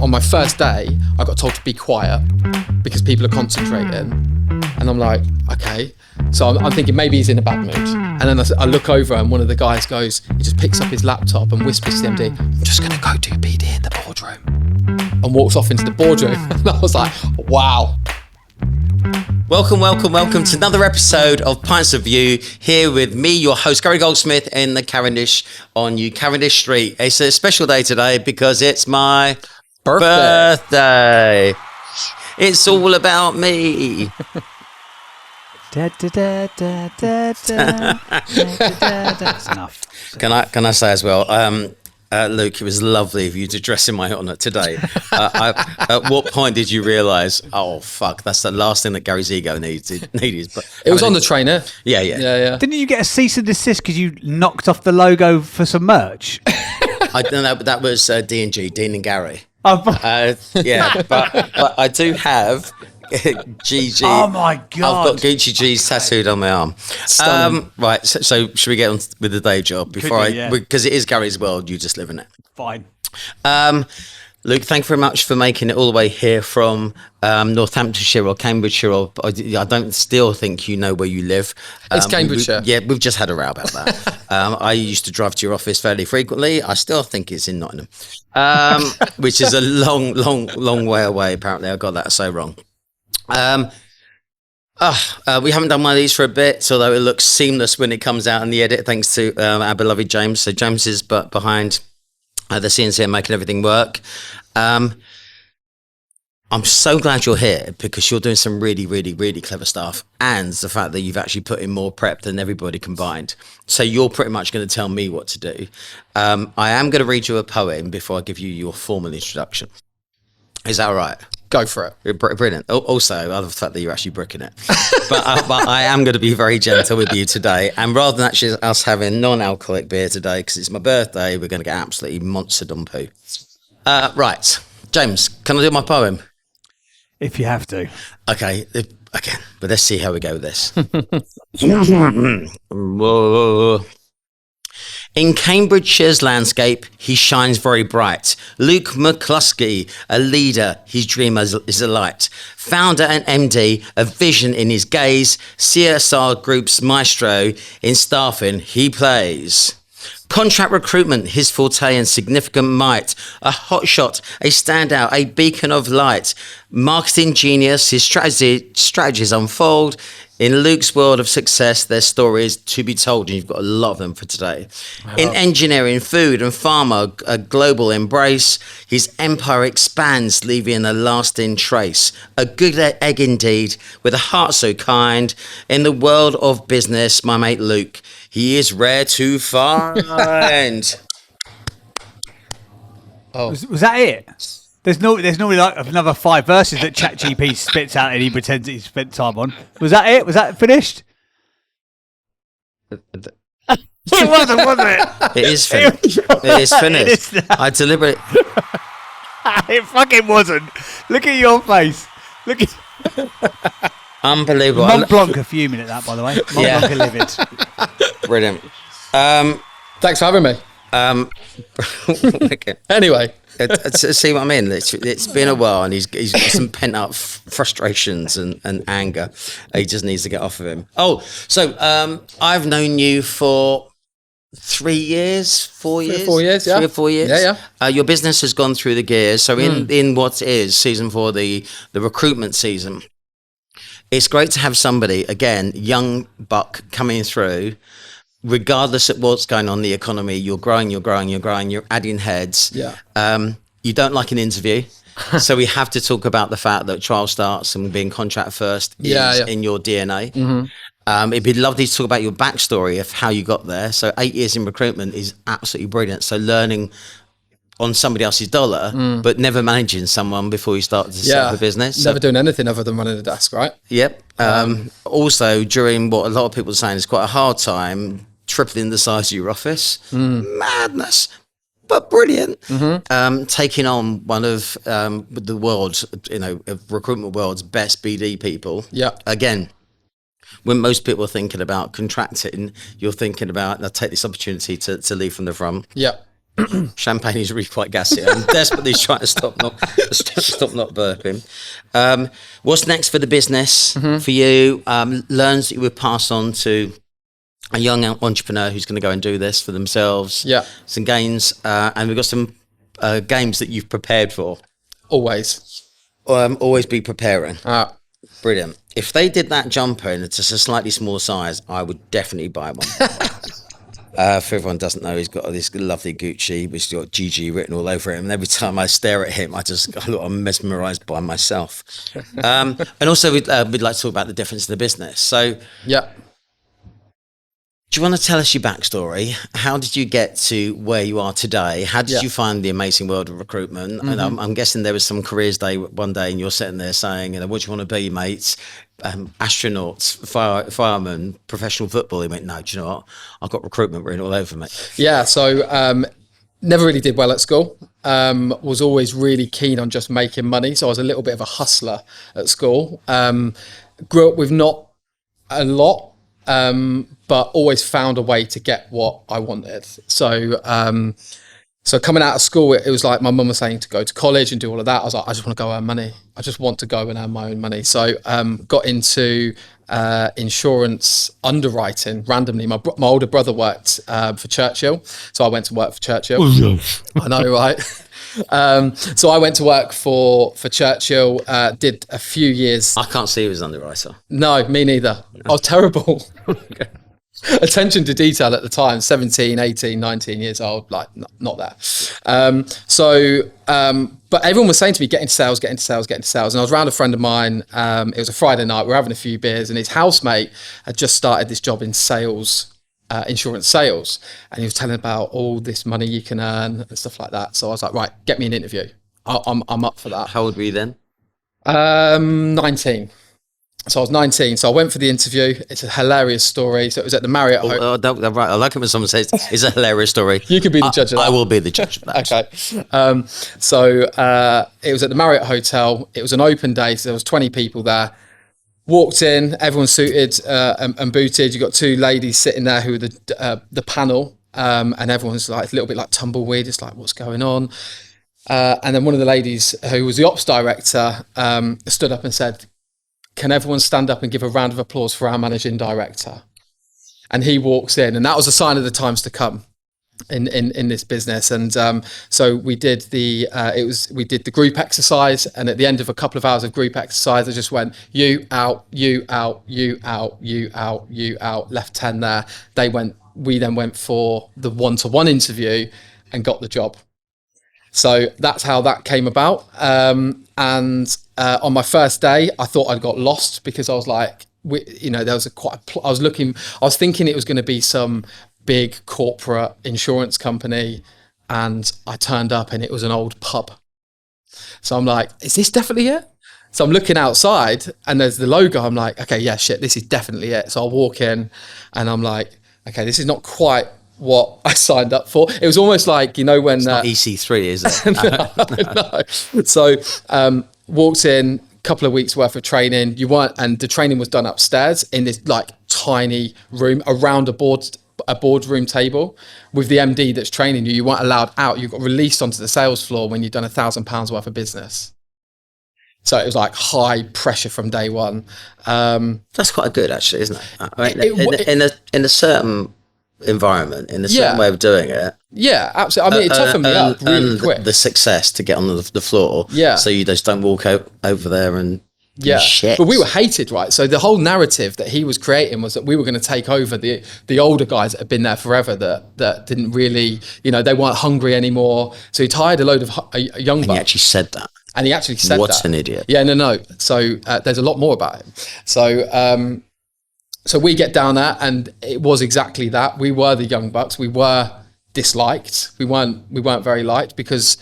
on my first day, I got told to be quiet because people are concentrating. And I'm like, okay. So I'm thinking maybe he's in a bad mood. And then I look over and one of the guys goes, he just picks up his laptop and whispers to the MD, I'm just going to go do PD in the boardroom. And walks off into the boardroom. And I was like, wow. Welcome to another episode of Pints of View, here with me, your host, Gary Goldsmith, in the Cavendish on New Cavendish Street. It's a special day today because it's my birthday. It's all about me. That's enough. Can I say as well, Luke, it was lovely of you to dress in my honour today. At what point did you realise, oh fuck, that's the last thing that Gary's ego needed? But it was on the trainer. Yeah. Didn't you get a cease and desist because you knocked off the logo for some merch? I don't know, but that was D&G, Dean and Gary. Oh, yeah, but I do have GG. Oh my God. I've got Gucci G's tattooed on my arm. Right, so should we get on with the day job because it is Gary's world, you just live in it. Fine. Luke, thank you very much for making it all the way here from Northamptonshire or Cambridgeshire, or I don't still think you know where you live. It's Cambridgeshire. We've just had a row about that. I used to drive to your office fairly frequently. I still think it's in Nottingham, which is a long way away. Apparently, I got that so wrong. We haven't done one of these for a bit, although it looks seamless when it comes out in the edit, thanks to our beloved James. So James is behind the CNC and making everything work. I'm so glad you're here because you're doing some really clever stuff, and the fact that you've actually put in more prep than everybody combined. So you're pretty much going to tell me what to do. I am going to read you a poem before I give you your formal introduction. Is that all right? Go for it. Brilliant. Also, I love the fact that you're actually bricking it. but I am going to be very gentle with you today. And rather than actually us having non-alcoholic beer today, because it's my birthday, we're going to get absolutely monstered on poo. Right. James, can I do my poem? If you have to. Okay. Again, but let's see how we go with this. In Cambridgeshire's landscape, he shines very bright. Luke McCluskey, a leader, his dream is a light. Founder and MD, a vision in his gaze. CSR Group's maestro, in staffing he plays. Contract recruitment, his forte and significant might. A hotshot, a standout, a beacon of light. Marketing genius, his strategies unfold. In Luke's world of success, there's stories to be told, and you've got a lot of them for today. Wow. In engineering, food and pharma, a global embrace, his empire expands, leaving a lasting trace. A good egg indeed, with a heart so kind. In the world of business, my mate Luke, he is rare to find. Was that it? There's normally like another 5 verses that ChatGPT spits out and he pretends he spent time on. Was that it? Was that finished? It wasn't, was it? It is finished. It is finished. I deliberately... It fucking wasn't. Look at your face. Look at... Unbelievable. Mont Blanc are fuming at that, by the way. Mont Blanc are livid. Brilliant. Thanks for having me. Okay. Anyway. See what I mean? It's been a while, and he's got some pent up frustrations and anger. He just needs to get off of him. So I've known you for 3 years, 4 years, 4 years, yeah. 3 or 4 years. Yeah. Your business has gone through the gears. So in what is season 4, the recruitment season, it's great to have somebody, again, young buck coming through. Regardless of what's going on in the economy, you're growing, you're adding heads. Yeah. You don't like an interview. So we have to talk about the fact that trial starts and being contract first is in your DNA. Mm-hmm. It'd be lovely to talk about your backstory of how you got there. So 8 years in recruitment is absolutely brilliant. So learning on somebody else's dollar, but never managing someone before you start to set up a business. Never doing anything other than running a desk, right? Yep. Also, during what a lot of people are saying is quite a hard time, tripling the size of your office. Madness, but brilliant. Taking on one of the world's, recruitment world's best BD people. Yeah. Again, when most people are thinking about contracting, you're thinking about, I'll take this opportunity to lead from the front. Yeah. Champagne is really quite gassy. I'm desperately trying to stop not burping. What's next for the business for you? Learns that you would pass on to a young entrepreneur who's going to go and do this for themselves. Yeah. Some gains, and we've got some games that you've prepared for. Always. Always be preparing. Brilliant. If they did that jumper and it's just a slightly smaller size, I would definitely buy one. For everyone who doesn't know, he's got this lovely Gucci, which has got GG written all over it. And every time I stare at him, I'm mesmerised by myself. And also, we'd like to talk about the difference in the business. So, yeah. Do you want to tell us your backstory? How did you get to where you are today? How did you find the amazing world of recruitment? And I'm guessing there was some careers day one day and you're sitting there saying, what do you want to be, mates? Astronauts, firemen, professional football. He went, no, do you know what? I've got recruitment written all over me. Yeah, so never really did well at school. Was always really keen on just making money. So I was a little bit of a hustler at school. Grew up with not a lot. But always found a way to get what I wanted. So coming out of school, it was like my mum was saying to go to college and do all of that. I was like, I just want to go earn money. I just want to go and earn my own money. So got into insurance underwriting randomly. My older brother worked for Churchill, so I went to work for Churchill. I know, right? So I went to work for Churchill, did a few years. I can't see you as underwriter. No, me neither. I was terrible. Attention to detail at the time, 17, 18, 19 years old, like not there. But everyone was saying to me, get into sales. And I was around a friend of mine. It was a Friday night. We were having a few beers and his housemate had just started this job in sales, insurance sales. And he was telling about all this money you can earn and stuff like that. So I was like, right, get me an interview. I'm up for that. How old were you then? 19. So I was 19. So I went for the interview. It's a hilarious story. So it was at the Marriott Hotel. Right. I like it when someone says it's a hilarious story. You could be the judge of that. I will be the judge of that. Okay. So it was at the Marriott Hotel. It was an open day. So there was 20 people there. Walked in, everyone suited and booted. You got two ladies sitting there who were the panel, and everyone's like a little bit like tumbleweed. It's like, what's going on? And then one of the ladies who was the ops director stood up and said, can everyone stand up and give a round of applause for our managing director? And he walks in, and that was a sign of the times to come in this business. And so we did the group exercise, and at the end of a couple of hours of group exercise, I just went, you out, you out, you out, you out, you out, left 10 there. We then went for the one-to-one interview and got the job. So that's how that came about. And on my first day, I thought I'd got lost because I was like, there was I was thinking it was going to be some big corporate insurance company, and I turned up and it was an old pub. So I'm like, is this definitely it? So I'm looking outside and there's the logo. I'm like, okay, yeah, shit, this is definitely it. So I'll walk in and I'm like, okay, this is not quite what I signed up for. It was almost like, when it's not EC3, is it? No. So walked in, couple of weeks worth of training. And the training was done upstairs in this like tiny room around a boardroom table with the MD that's training you. You weren't allowed out. You got released onto the sales floor when you'd done £1,000 worth of business. So it was like high pressure from day one. That's quite good, actually, isn't it? I mean, in a certain environment, in a certain way of doing it. Yeah, absolutely. I mean, it toughened me up really quick. The success to get on the floor. Yeah. So you just don't walk over there and shit. But we were hated, right? So the whole narrative that he was creating was that we were going to take over the older guys that had been there forever that didn't really, they weren't hungry anymore. So he hired a load of young bucks. And he actually said that. And he actually said that. What an idiot. Yeah, no. So there's a lot more about it. So we get down there, and it was exactly that. We were the young bucks. We were disliked. We weren't very liked because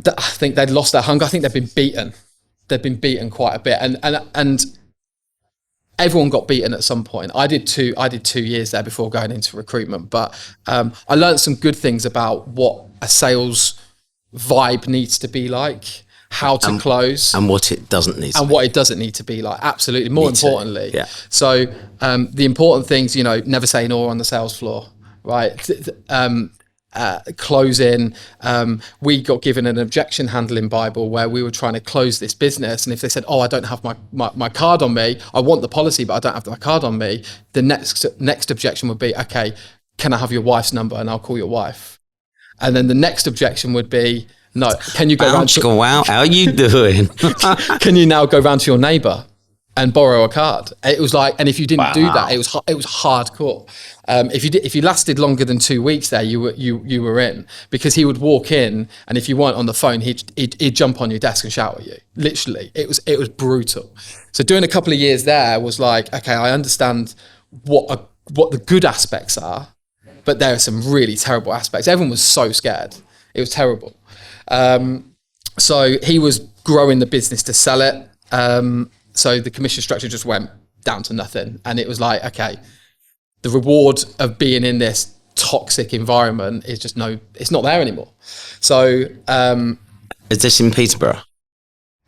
I think they'd lost their hunger. I think they'd been beaten. They'd been beaten quite a bit, and everyone got beaten at some point. I did 2 years there before going into recruitment, but I learned some good things about what a sales vibe needs to be like, how to close, and what it doesn't need to and be. what it doesn't need to be like. Absolutely. More importantly. Yeah. So the important things, never say no on the sales floor, right? closing. We got given an objection handling Bible where we were trying to close this business. And if they said, oh, I don't have my card on me, I want the policy, but I don't have my card on me, the next objection would be, okay, can I have your wife's number and I'll call your wife? And then the next objection would be, no, can you go round to... Wow, how are you doing? Can you now go round to your neighbour and borrow a card? It was like, and if you didn't do that, it was hardcore. If you lasted longer than 2 weeks there, you were in, because he would walk in, and if you weren't on the phone, he'd jump on your desk and shout at you. Literally, it was brutal. So doing a couple of years there was like, okay, I understand what the good aspects are, but there are some really terrible aspects. Everyone was so scared. It was terrible. So he was growing the business to sell it. So the commission structure just went down to nothing. And it was like, okay, the reward of being in this toxic environment is just it's not there anymore. So... is this in Peterborough?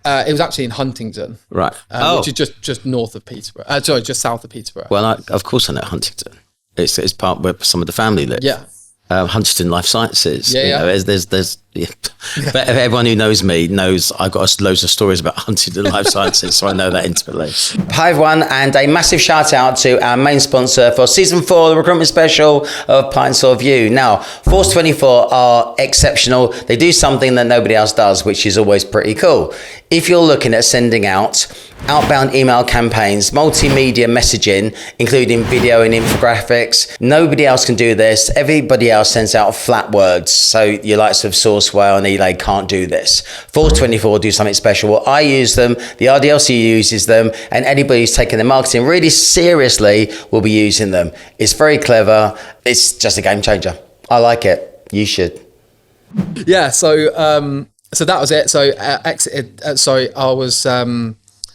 It was actually in Huntingdon. Right. Which is just north of Peterborough. Just south of Peterborough. Well, of course I know Huntingdon. It's part where some of the family live. Yeah. Huntington Life Sciences. Yeah, there's But everyone who knows me knows I've got loads of stories about Huntington Life Sciences, so I know that intimately. Hi everyone, and a massive shout out to our main sponsor for season 4, the Recruitment Special of Pints of View. Now, Force 24 are exceptional. They do something that nobody else does, which is always pretty cool. If you're looking at sending out outbound email campaigns, multimedia messaging, including video and infographics, nobody else can do this. Everybody else sends out flat words. So your likes of Sourcewell and Elay can't do this. Force 24 do something special. Well, I use them, the RDLC uses them, and anybody who's taking their marketing really seriously will be using them. It's very clever. It's just a game changer. I like it. You should. Yeah. So that was it. So exited. I was.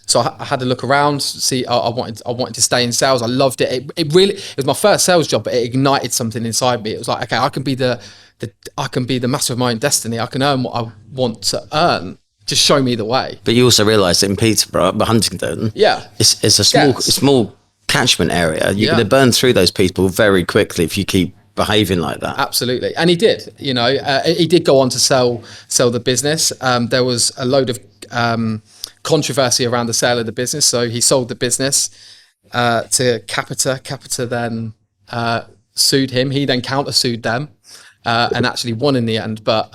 So I had to look around. See, I wanted to stay in sales. I loved it. It was my first sales job, but it ignited something inside me. It was like, okay, I can be the master of my own destiny. I can earn what I want to earn. Just show me the way. But you also realise that in Peterborough, but Huntingdon, it's a small catchment area. You're going to burn through those people very quickly if you keep behaving like that. Absolutely. And he did. He did go on to sell the business. There was a load of controversy around the sale of the business. So he sold the business to Capita. Capita then sued him. He then countersued them and actually won in the end. But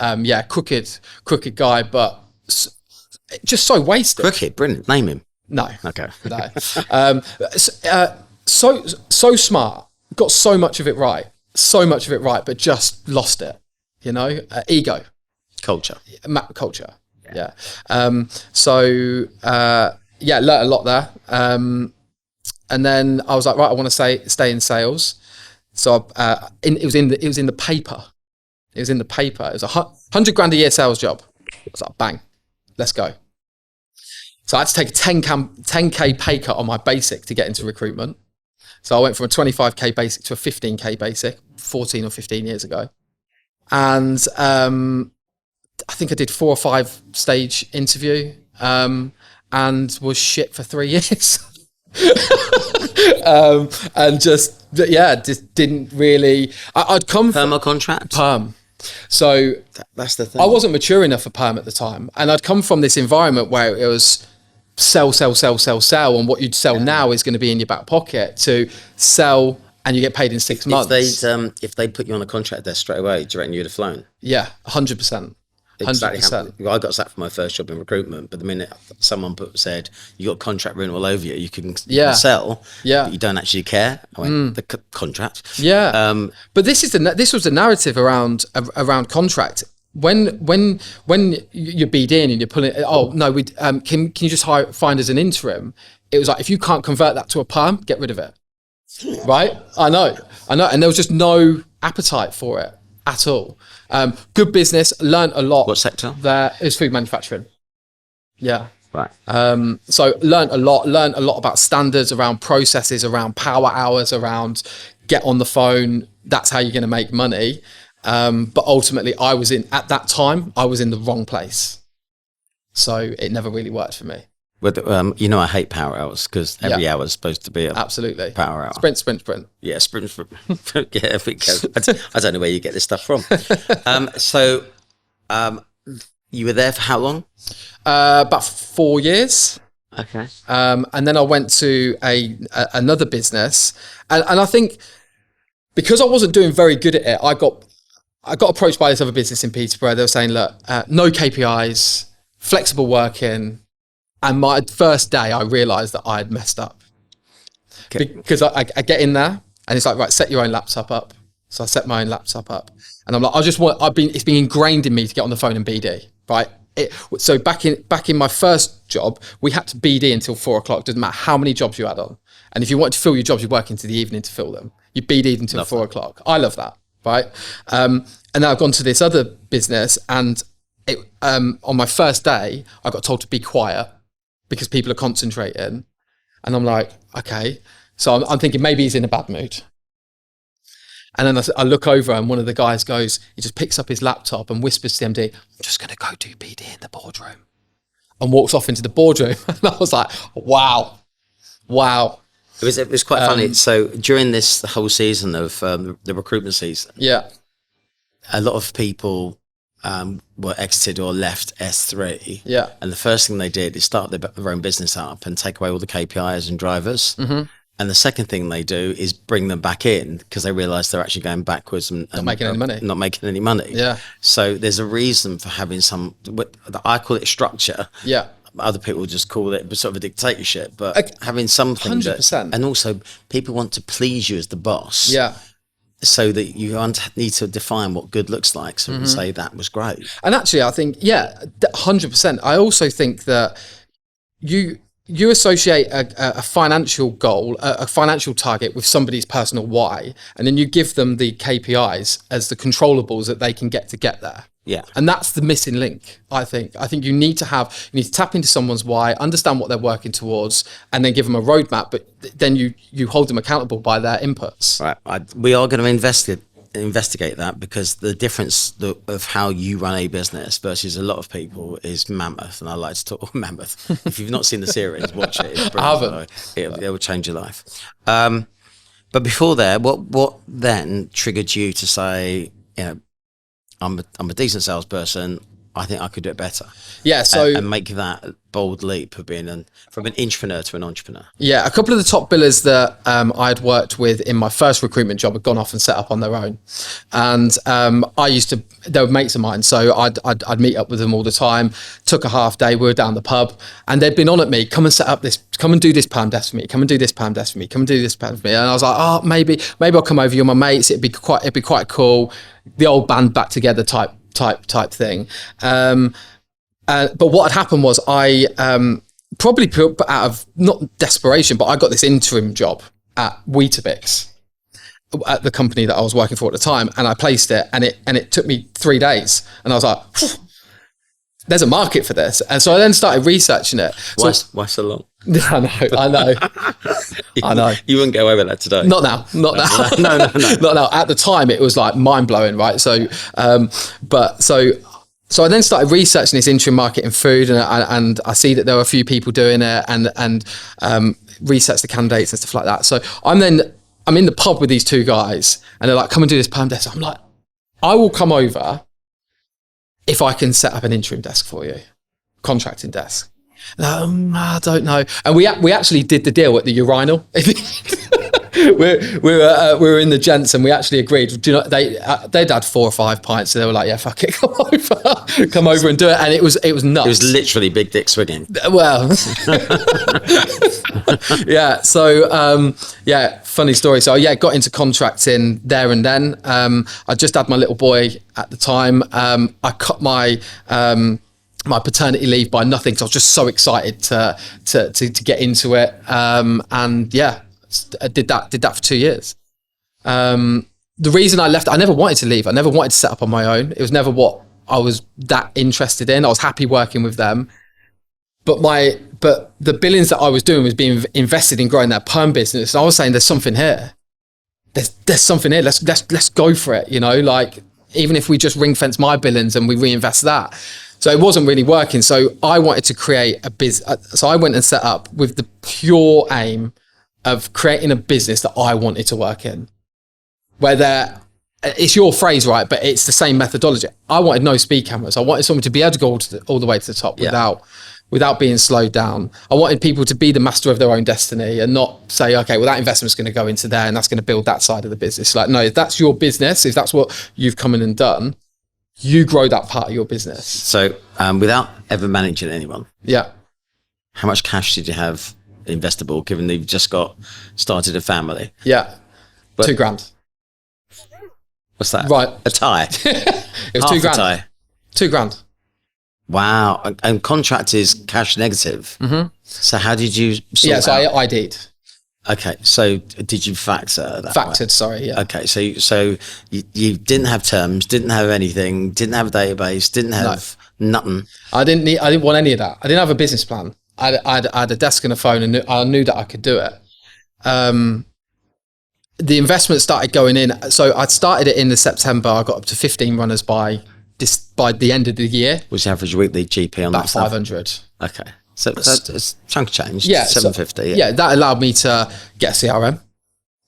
crooked guy, but just so wasted. Crooked, brilliant. Name him. No. Okay. No. So smart. Got so much of it right, but just lost it. Ego. Culture. Culture. Yeah. Learned a lot there. And then I was like, right, I want to stay in sales. So it was in the paper. It was in the paper. It was $100,000 a year sales job. I was like, bang, let's go. So I had to take a 10K pay cut on my basic to get into recruitment. So I went from a 25K basic to a 15K basic 14 or 15 years ago. And I think I did 4 or 5 stage interview and was shit for 3 years. And just didn't really... I'd come Perm from... or contract? Perm. So that's the thing. I wasn't mature enough for perm at the time. And I'd come from this environment where it was sell, and what you'd sell now is going to be in your back pocket, to sell and you get paid in 6 months. If they put you on a contract there straight away, do you reckon you'd have flown? Yeah, 100%. Exactly. I got sacked for my first job in recruitment, but the minute someone said you got contract written all over you, you can sell, but you don't actually care. I went, the contract. Yeah. But this was the narrative around contract. When you're beat in and you're pulling, oh no, we can you just find us an interim? It was like, if you can't convert that to a perm, get rid of it. Right? I know, and there was just no appetite for it at all. Good business, learned a lot. What sector? There is food manufacturing. Yeah. Right. So learned a lot about standards, around processes, around power hours, around get on the phone. That's how you're going to make money. But ultimately I was in the wrong place. So it never really worked for me. With you know, I hate power hours because every hour is supposed to be a Absolutely. power hour. Sprint. Yeah, sprint. Yeah, I don't know where you get this stuff from. So you were there for how long? About 4 years. Okay. And then I went to another business, and I think because I wasn't doing very good at it, I got approached by this other business in Peterborough. They were saying, look, no KPIs, flexible working. And my first day, I realised that I had messed up. Okay. Because I get in there and it's like, right, set your own laptop up. So I set my own laptop up, and I'm like, it's been ingrained in me to get on the phone and BD, right? So back in my first job, we had to BD until 4 o'clock. Doesn't matter how many jobs you had on. And if you wanted to fill your jobs, you work into the evening to fill them. You BD'd until 4 o'clock. I love that, right? And then I've gone to this other business, and on my first day, I got told to be quiet because people are concentrating. And I'm like, okay. So I'm thinking maybe he's in a bad mood. And then I look over and one of the guys goes, he just picks up his laptop and whispers to the MD, I'm just going to go do BD in the boardroom. And walks off into the boardroom. And I was like, wow. It was quite funny. So during the whole season of the recruitment season, a lot of people were exited or left S3. Yeah. And the first thing they did is start their own business up and take away all the KPIs and drivers. Mm-hmm. And the second thing they do is bring them back in because they realise they're actually going backwards and not making any money. Yeah. So there's a reason for having I call it structure. Yeah. Other people just call it sort of a dictatorship, but having something 100%. and also people want to please you as the boss. Yeah. So that you need to define what good looks like. So you can say that was great. And actually, I think, 100%. I also think that you associate a financial goal, a financial target with somebody's personal why, and then you give them the KPIs as the controllables that they can get there. Yeah. And that's the missing link, I think. I think you need to tap into someone's why, understand what they're working towards, and then give them a roadmap, but then you hold them accountable by their inputs. Right. We are going to investigate that because the difference of how you run a business versus a lot of people is mammoth, and I like to talk mammoth. If you've not seen the series, watch it. It's I haven't. It will change your life. But before there, what then triggered you to say, I'm a decent salesperson, I think I could do it better? Yeah, so and make that bold leap of being from an intrapreneur to an entrepreneur. Yeah, a couple of the top billers that I'd worked with in my first recruitment job had gone off and set up on their own, and they were mates of mine, so I'd meet up with them all the time. Took a half day, we were down the pub, and they'd been on at me, come and do this perm desk for me, come and do this perm desk for me, come and do this perm for me, and I was like, oh, maybe I'll come over. You're my mates. It'd be quite cool. The old band back together type thing. But what had happened was I probably put out of not desperation, but I got this interim job at Weetabix, at the company that I was working for at the time, and I placed it, and it took me 3 days, and I was like, there's a market for this, and so I then started researching it. Why so long? I know. You wouldn't get away with that today. Not now. No. Not now. At the time, it was like mind blowing, right? So, So I then started researching this interim market in food, and I see that there were a few people doing it, and research the candidates and stuff like that. So I'm in the pub with these two guys, and they're like, come and do this perm desk. I'm like, I will come over if I can set up an interim desk for you, contracting desk. I don't know. And we actually did the deal at the urinal. we were in the gents, and we actually agreed. Do you know, they'd had 4 or 5 pints, so they were like, "Yeah, fuck it, come over and do it." And it was nuts. It was literally big dick swinging. Well, yeah. So funny story. So got into contracting there and then. I just had my little boy at the time. I cut my paternity leave by nothing because I was just so excited to get into it. I did that for 2 years. The reason I left, I never wanted to leave. I never wanted to set up on my own. It was never what I was that interested in. I was happy working with them. But the billings that I was doing was being invested in growing that perm business. And I was saying, there's something here. There's something here. Let's go for it. Like, even if we just ring fence my billings and we reinvest that. So it wasn't really working. So I wanted to create a business. So I went and set up with the pure aim of creating a business that I wanted to work in. Where it's your phrase, right? But it's the same methodology. I wanted no speed cameras. I wanted someone to be able to go all the way to the top without being slowed down. I wanted people to be the master of their own destiny and not say, okay, well, that investment's going to go into there and that's going to build that side of the business. Like, no, if that's your business, if that's what you've come in and done, you grow that part of your business. So without ever managing anyone, how much cash did you have investable, given that you've just started a family? Yeah, but $2,000. What's that? Right. A tie? It was Half $2,000. a tie. $2,000. Wow. And Contractors cash negative. Mm-hmm. So how did you sort so out? I did. Okay, so did you factor that? Factored, sorry, yeah. Okay, so you didn't have terms, didn't have anything, didn't have a database, didn't have nothing. I didn't want any of that. I didn't have a business plan. I had a desk and a phone, and I knew that I could do it. The investment started going in. So I started it in the September. I got up to 15 runners by the end of the year. What's the average weekly GP on about that stuff? 500. Okay. So that's a chunk of change. Yeah, 750. Yeah, that allowed me to get a CRM.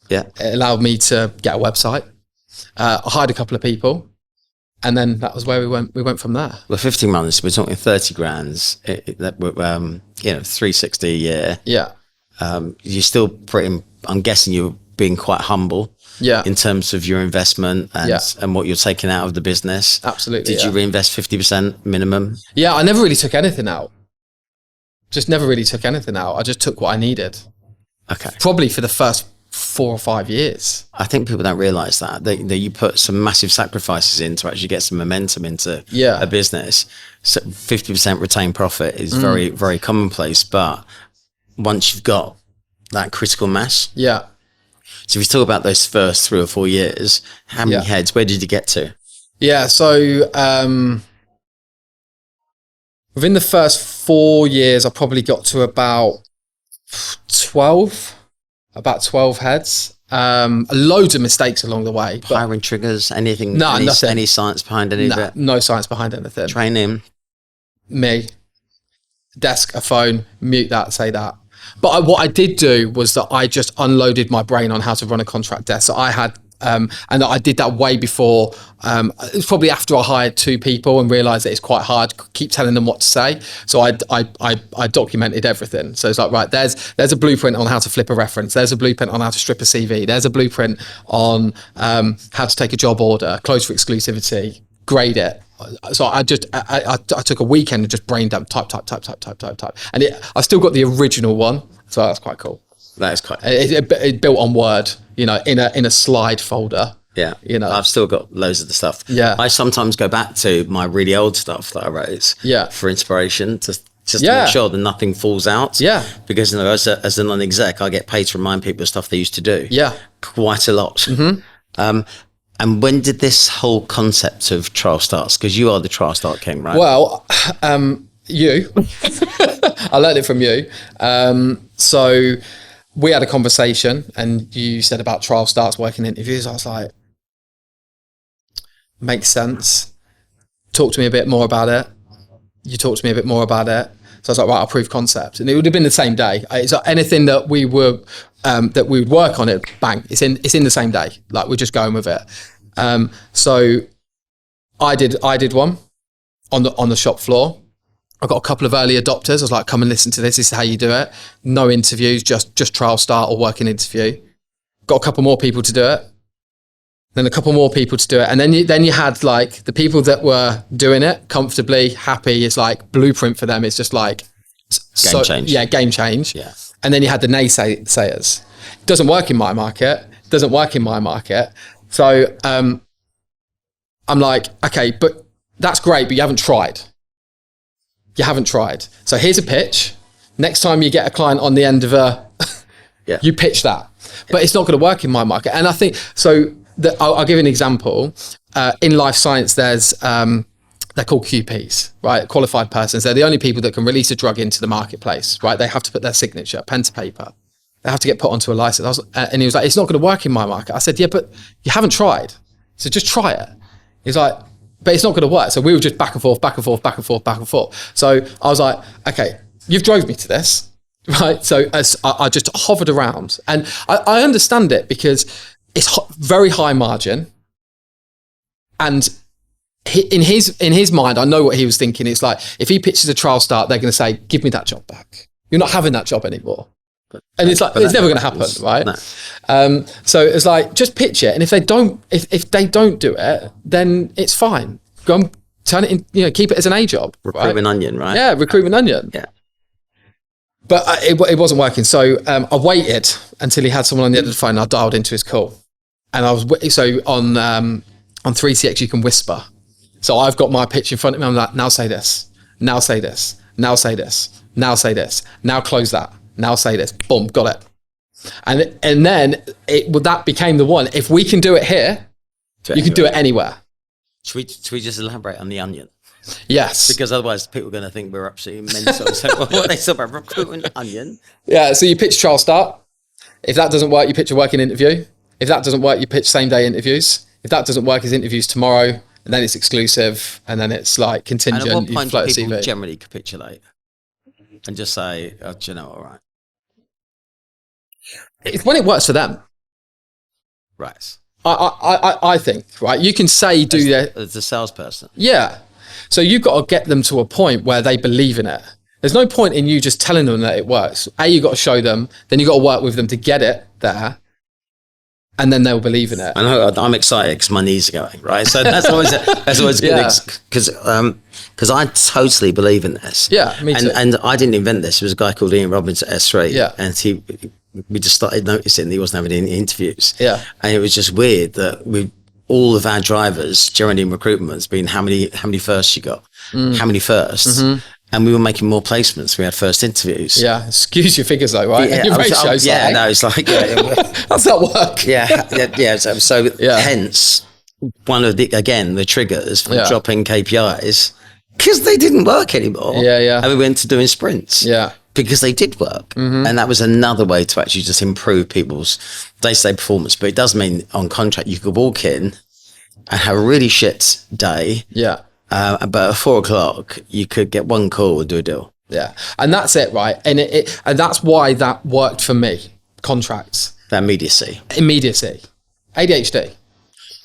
Yeah. It allowed me to get a website. I hired a couple of people, and then that was where we went. We went from there. Well, 15 months, we're talking 30 grand. That were 360 a year. Yeah. You're still pretty. I'm guessing you're being quite humble. Yeah. In terms of your investment and what you're taking out of the business. Absolutely. Did you reinvest 50% minimum? Yeah, I never really took anything out. Just never really took anything out. I just took what I needed. Okay. Probably for the first 4 or 5 years. I think people don't realise that you put some massive sacrifices in to actually get some momentum into a business. So 50% retained profit is very, very commonplace. But once you've got that critical mass. Yeah. So if you talk about those first 3 or 4 years, how many heads, where did you get to? Yeah. So within the first 4 years, I probably got to about 12 heads. Loads of mistakes along the way. Hiring triggers, anything? No, nothing. Any science behind any of it? No science behind anything. Training? Me. Desk, a phone, mute that, say that. But what I did do was that I just unloaded my brain on how to run a contract desk. So I had, and I did that way before. It was probably after I hired 2 people and realised that it's quite hard. Keep telling them what to say. So I documented everything. So it's like, right, there's a blueprint on how to flip a reference. There's a blueprint on how to strip a CV. There's a blueprint on how to take a job order, close for exclusivity, grade it. So I took a weekend and just brain dump, type. And I still got the original one. So that's quite cool. That is quite. It built on Word, in a slide folder. Yeah, I've still got loads of the stuff. Yeah, I sometimes go back to my really old stuff that I wrote. Yeah, for inspiration, just to make sure that nothing falls out. Yeah, because as a non-exec, I get paid to remind people of stuff they used to do. Yeah, quite a lot. Mm-hmm. And when did this whole concept of trial starts? Because you are the trial start king, right? Well, you. I learned it from you. So we had a conversation and you said about trial starts, working interviews. I was like, makes sense. Talk to me a bit more about it. You talked to me a bit more about it. So I was like, right, I'll prove concept. And it would have been the same day. It's like anything that we would work on it, bang, it's in the same day. Like we're just going with it. So I did one on the shop floor. I got a couple of early adopters. I was like, come and listen to this. This is how you do it. No interviews, just trial start or working interview. Got a couple more people to do it. Then a couple more people to do it. And then you had like the people that were doing it comfortably, happy. It's like blueprint for them. It's just like game change. Yeah, game change. Yeah. And then you had the naysayers. It doesn't work in my market. So I'm like, okay, but that's great, but you haven't tried. So here's a pitch. Next time you get a client on the end of you pitch that. But it's not going to work in my market. And I think, so I'll give you an example. In life science, there's, they're called QPs, right? Qualified persons. They're the only people that can release a drug into the marketplace, right? They have to put their signature, pen to paper. They have to get put onto a license. And he was like, it's not going to work in my market. I said, yeah, but you haven't tried. So just try it. He's like, but it's not going to work. So we were just back and forth, back and forth, back and forth, back and forth. So I was like, okay, you've drove me to this, right? So as I just hovered around, and I understand it because it's very high margin. And in his mind, I know what he was thinking. It's like, if he pitches a trial start, they're going to say, give me that job back. You're not having that job anymore. And it's like, it's never going to happen, right? No. So it's like, just pitch it. And if they don't do it, then it's fine. Go and turn it in, keep it as an A job. Recruitment onion, right? Yeah, recruitment onion. Yeah. But it wasn't working. So I waited until he had someone on the end of the phone. And I dialed into his call. And I was, so on 3CX, you can whisper. So I've got my pitch in front of me. I'm like, now say this, now say this, now say this, now say this, now close that, now say this. Boom, got it. And then that became the one. If we can do it here, you can do it anywhere. Should we just elaborate on the onion? Yes. Because otherwise people are going to think we're absolutely mental. So what they say about recruitment onion? Yeah, so you pitch trial start. If that doesn't work, you pitch a working interview. If that doesn't work, you pitch same day interviews. If that doesn't work, it's interviews tomorrow. And then it's exclusive, and then it's like contingent. And at what point do people CV. generally capitulate and just say, "Oh, do you know, all right"? It's when it works for them, right? I think, right. You can say as a salesperson, yeah. So you've got to get them to a point where they believe in it. There's no point in you just telling them that it works. You've got to show them, then you've got to work with them to get it there. And then they'll believe in it. I know, I'm excited because my knees are going, right? So that's always good because I totally believe in this. Yeah, me too. And I didn't invent this. It was a guy called Ian Robbins at S3. Yeah. And we just started noticing that he wasn't having any interviews. Yeah. And it was just weird that all of our drivers generally in recruitment has been how many firsts you got, how many firsts. Mm-hmm. And we were making more placements. We had first interviews. Yeah, excuse your figures though, right? Yeah, Your ratios. it's like how's that work? Yeah. So hence one of the triggers for dropping KPIs because they didn't work anymore. Yeah. And we went to doing sprints. Yeah. Because they did work. Mm-hmm. And that was another way to actually just improve people's day-to-day performance. But it does mean on contract you could walk in and have a really shit day. Yeah. But at 4:00, you could get one call and do a deal. Yeah, and that's it, right? And and that's why that worked for me. Contracts, That immediacy, ADHD.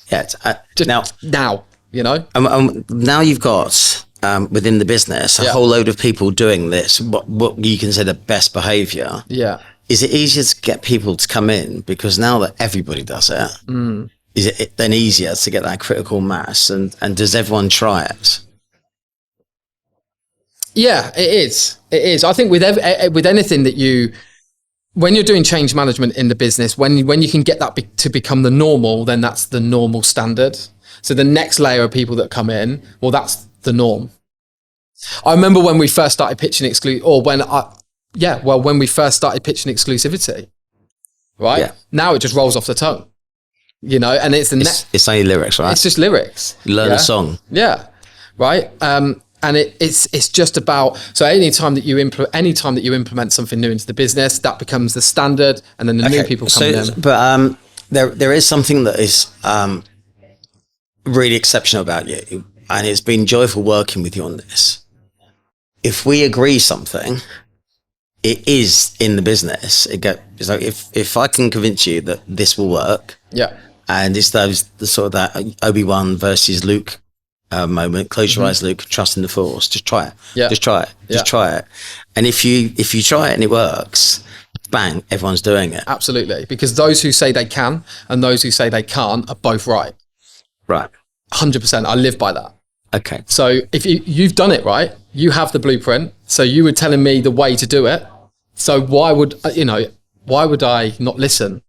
Yeah. Just now, now you've got within the business a whole load of people doing this. What you consider best behaviour. Yeah. Is it easier to get people to come in because now that everybody does it? Is it then easier to get that critical mass and does everyone try it? Yeah, it is. I think with anything that when you're doing change management in the business, when you can get that to become the normal, then that's the normal standard. So the next layer of people that come in, well, that's the norm. I remember when we first started pitching when we first started pitching exclusivity, right? Yeah. Now it just rolls off the tongue. And it's only lyrics, right? It's just lyrics. Learn a song. Yeah. Right. And it's just about, so anytime that you implement something new into the business, that becomes the standard, and then the new people come in. But there is something that is really exceptional about you, and it's been joyful working with you on this. If we agree something, it is in the business. It's like if I can convince you that this will work. Yeah. And it's the sort of that Obi-Wan versus Luke moment. Close your eyes, Luke. Trust in the Force. Just try it. Yeah. Just try it. Just try it. And if you try it and it works, bang, everyone's doing it. Absolutely. Because those who say they can and those who say they can't are both right. Right. 100%. I live by that. Okay. So if you've done it right, you have the blueprint. So you were telling me the way to do it. So why would I not listen?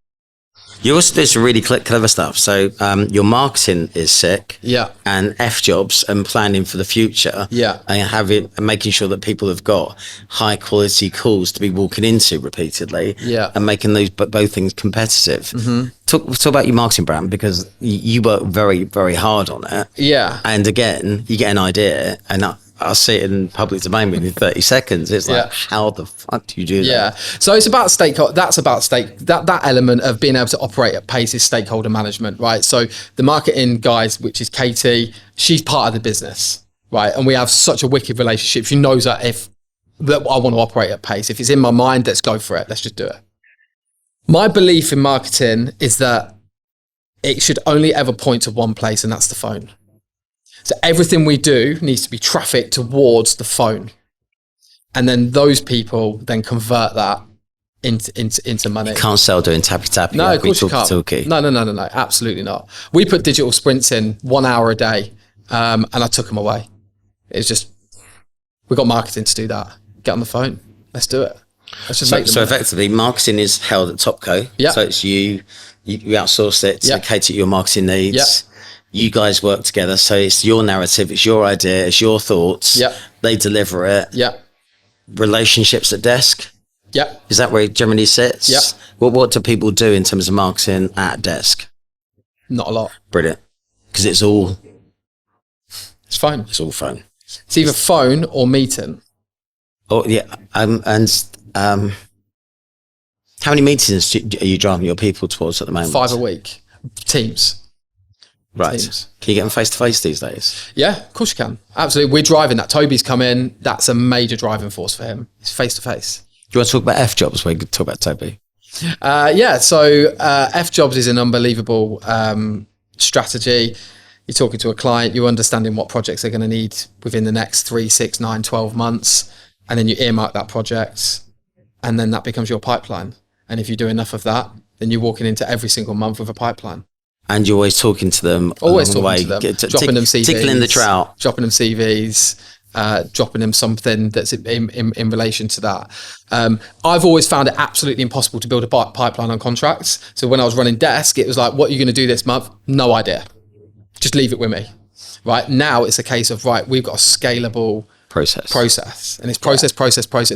You also do some really clever stuff. So your marketing is sick. Yeah. And F jobs and planning for the future. Yeah. And making sure that people have got high quality calls to be walking into repeatedly. Yeah. And making those both things competitive. Mm-hmm. Talk about your marketing brand, because you work very, very hard on it. Yeah. And again, you get an idea, and I see it in public domain within 30 seconds. It's like, how the fuck do you do that? Yeah. So it's about that element of being able to operate at pace is stakeholder management, right? So the marketing guys, which is Katie, she's part of the business, right? And we have such a wicked relationship. She knows that that I want to operate at pace. If it's in my mind, let's go for it. Let's just do it. My belief in marketing is that it should only ever point to one place, and that's the phone. So everything we do needs to be trafficked towards the phone. And then those people then convert that into money. You can't sell doing tappy. No, like of course you can't. Talkie. No, absolutely not. We put digital sprints in 1 hour a day, and I took them away. It's just, we got marketing to do that. Get on the phone. Let's do it. Let's just make them. So effectively, marketing is held at Topco. Yeah. So it's you outsource it to cater to your marketing needs. Yeah. You guys work together. So it's your narrative, it's your idea, it's your thoughts. Yeah. They deliver it. Yeah. Relationships at desk. Yeah. Is that where it generally sits? Yeah. What do people do in terms of marketing at desk? Not a lot. Brilliant. Because it's phone. It's all phone. It's either phone or meeting. Oh yeah. How many meetings are you driving your people towards at the moment? 5 a week. Teams. Right. Teams. Can you get them face to face these days? Yeah, of course you can. Absolutely. We're driving that. Toby's come in. That's a major driving force for him. It's face to face. Do you want to talk about F jobs? We could talk about Toby. So F jobs is an unbelievable strategy. You're talking to a client, you're understanding what projects they're going to need within the next 3, 6, 9, 12 months. And then you earmark that project, and then that becomes your pipeline. And if you do enough of that, then you're walking into every single month with a pipeline. And you're always talking to them. Always talking to them. Dropping them CVs. Tickling the trout. Dropping them CVs. Dropping them something that's in relation to that. I've always found it absolutely impossible to build a pipeline on contracts. So when I was running desk, it was like, what are you going to do this month? No idea. Just leave it with me. Right now, it's a case of, we've got a scalable process, and it's process.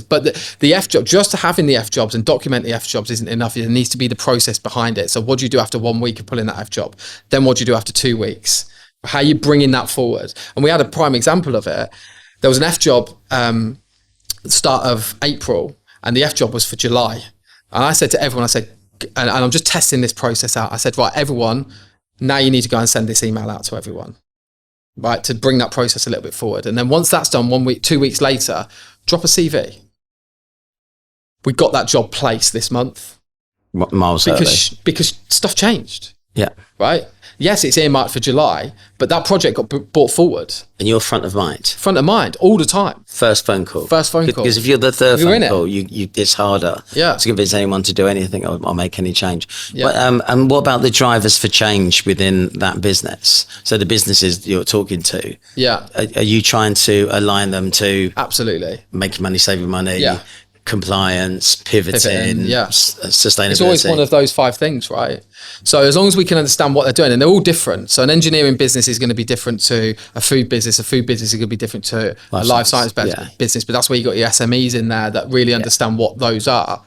But the F job, just to having the F jobs and document the F jobs isn't enough. There needs to be the process behind it. So what do you do after 1 week of pulling that F job? Then what do you do after 2 weeks? How are you bringing that forward? And we had a prime example of it. There was an F job at the start of April, and the F job was for July. And I said to everyone, and I'm just testing this process out. I said, right, everyone, now you need to go and send this email out to everyone. Right, to bring that process a little bit forward. And then once that's done, 1 week, 2 weeks later, drop a CV. We got that job placed this month. Miles early. Because stuff changed. Yeah. Right? Yes, it's earmarked for July, but that project got brought forward. And you're front of mind. Front of mind, all the time. First phone call. Because if you're the third phone call, it's harder to convince anyone to do anything or make any change. Yeah. But, and what about the drivers for change within that business? So the businesses you're talking to, are you trying to align them to absolutely making money, saving money, compliance, pivoting, sustainability? It's always one of those 5 things, right? So as long as we can understand what they're doing, and they're all different. So an engineering business is going to be different to a food business. A food business is going to be different to a life science business. But that's where you got your SMEs in there that really understand what those are.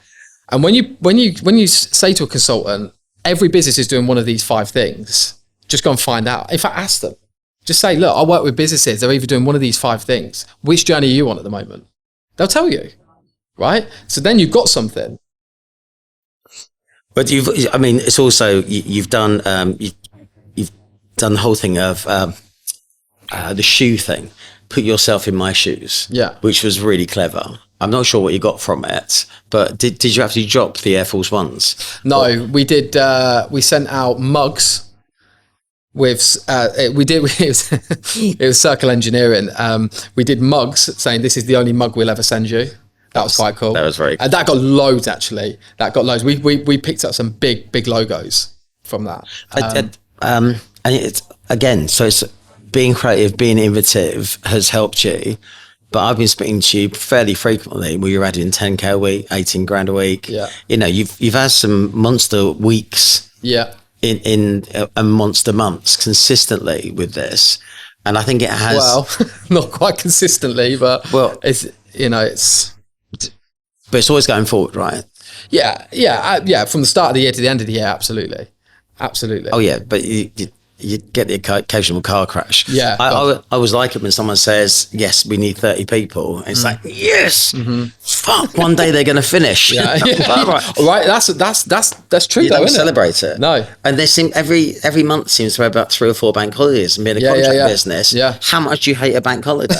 And when you say to a consultant, every business is doing one of these 5 things, just go and find out. In fact, ask them. Just say, look, I work with businesses. They're either doing one of these 5 things. Which journey are you on at the moment? They'll tell you. Right? So then you've got something. But it's also, you've done the whole thing of the shoe thing. Put yourself in my shoes. Yeah. Which was really clever. I'm not sure what you got from it, but did you actually drop the Air Force Ones? No, we did. We sent out mugs with, it was Circle Engineering. We did mugs saying, this is the only mug we'll ever send you. That was quite cool. That was very cool. And that got loads, actually. We picked up some big logos from that. And it's, again, so it's being creative, being innovative has helped you. But I've been speaking to you fairly frequently where you're adding 10K a week, 18 grand a week. Yeah. You've had some monster weeks. Yeah. In monster months consistently with this. And I think it has. Well, not quite consistently, but it's. But it's always going forward, right? Yeah. From the start of the year to the end of the year, absolutely. Oh yeah, but you get the occasional car crash. Yeah, I always like it when someone says, yes, we need 30 people. And it's like, yes, fuck, one day they're going to finish. Yeah. Right. That's true. You though, don't isn't celebrate it. No. And there seem every month seems to have about 3 or 4 bank holidays. And being a contract business, how much do you hate a bank holiday?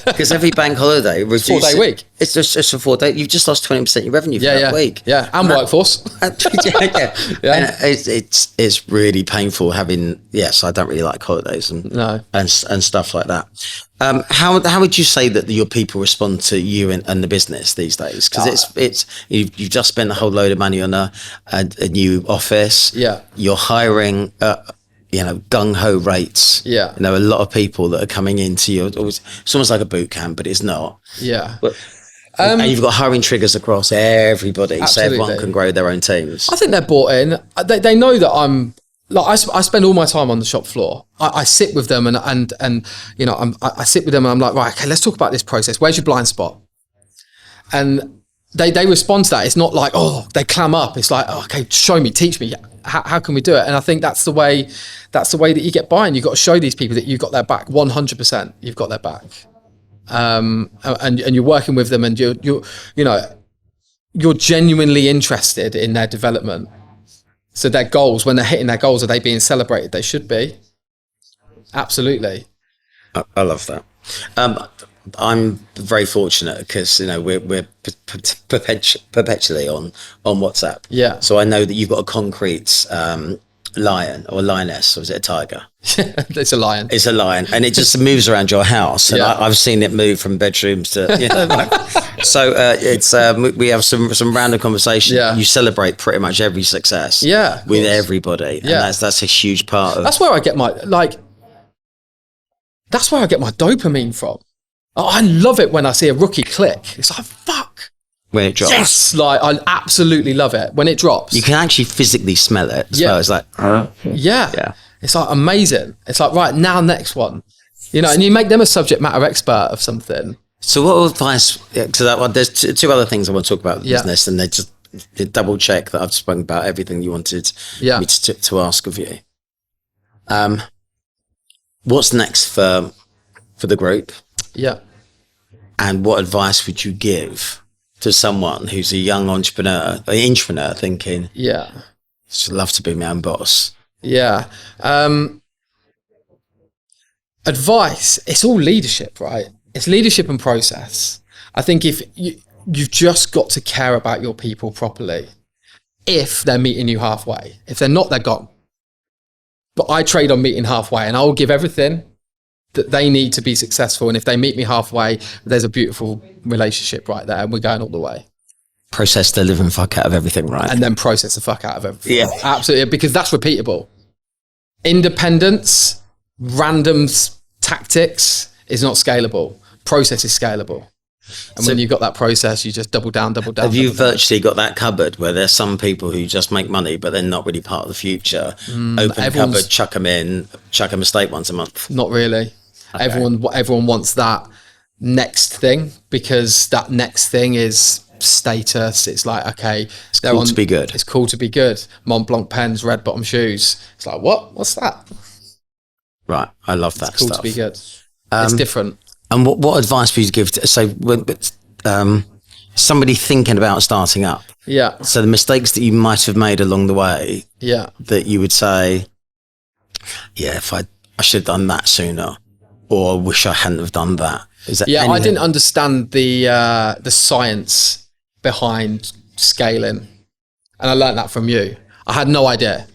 Because every bank holiday reduces. 4-day week. It's just a 4 day. You've just lost 20% of your revenue for that week. Yeah, and workforce. And it's really painful having. Yes, I don't really like holidays and stuff like that. How would you say that your people respond to you and the business these days? Because it's you've just spent a whole load of money on a new office. Yeah, you're hiring. Gung ho rates. Yeah, a lot of people that are coming into you. It's almost like a boot camp, but it's not. Yeah. And you've got hiring triggers across everybody, so everyone can grow their own teams. I think they're bought in. They know that I'm like I spend all my time on the shop floor. I sit with them and I sit with them and I'm like, right, okay, let's talk about this process. Where's your blind spot? And they respond to that. It's not like, oh, they clam up. It's like, oh, okay, show me, teach me. How can we do it? And I think that's the way that you get by. And you've got to show these people that you've got their back 100%. You've got their back. And you're working with them, and you're genuinely interested in their development. So their goals, when they're hitting their goals, are they being celebrated? They should be. Absolutely. I love that. I'm very fortunate because we're perpetually on WhatsApp. Yeah. So I know that you've got a concrete lion or lioness, or is it a tiger? It's a lion. It's a lion, and it just moves around your house. And I've seen it move from bedrooms to. So it's we have some random conversation. Yeah. You celebrate pretty much every success. Yeah. With everybody. Yeah. And that's a huge part of. That's where I get my That's where I get my dopamine from. Oh, I love it when I see a rookie click. It's like, fuck. When it drops. Yes, I absolutely love it when it drops. You can actually physically smell it as well. It's like, yeah. It's like amazing. It's like, right, now next one. And you make them a subject matter expert of something. So what advice, because there's two other things I want to talk about with business, and they double check that I've spoken about everything you wanted me to ask of you. What's next for the group? Yeah. And what advice would you give to someone who's a young entrepreneur thinking, I'd love to be my own boss? Yeah. Advice, it's all leadership, right? It's leadership and process. I think if you've just got to care about your people properly. If they're meeting you halfway. If they're not, they're gone. But I trade on meeting halfway, and I will give everything that they need to be successful. And if they meet me halfway, there's a beautiful relationship right there, and we're going all the way. Process the living fuck out of everything, right? And then process the fuck out of everything. Yeah. Absolutely, because that's repeatable. Independence, random tactics is not scalable. Process is scalable. And when you've got that process, you just double down. Have you virtually got that cupboard where there's some people who just make money, but they're not really part of the future? Open cupboard, chuck them a steak once a month. Not really. Okay. Everyone wants that next thing, because that next thing is status. It's like, okay, it's cool to be good. It's cool to be good. Mont Blanc pens, red bottom shoes. It's like, what's that? Right. I love that it's cool stuff. To be good. It's different. And what advice would you give to somebody thinking about starting up? Yeah. So the mistakes that you might have made along the way. Yeah. That you would say, if I should have done that sooner, or I wish I hadn't have done that. Is that I didn't understand the science behind scaling, and I learned that from you. I had no idea.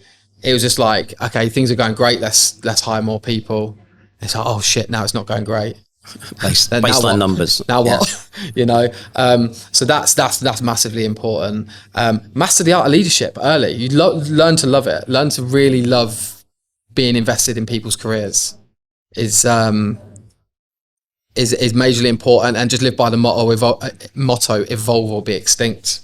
It was just like, okay, things are going great. Let's hire more people. It's like, oh shit, now it's not going great. Baseline numbers. Now what? So that's massively important. Master the art of leadership early. You learn to love it. Learn to really love being invested in people's careers. Is majorly important, and just live by the motto evolve or be extinct.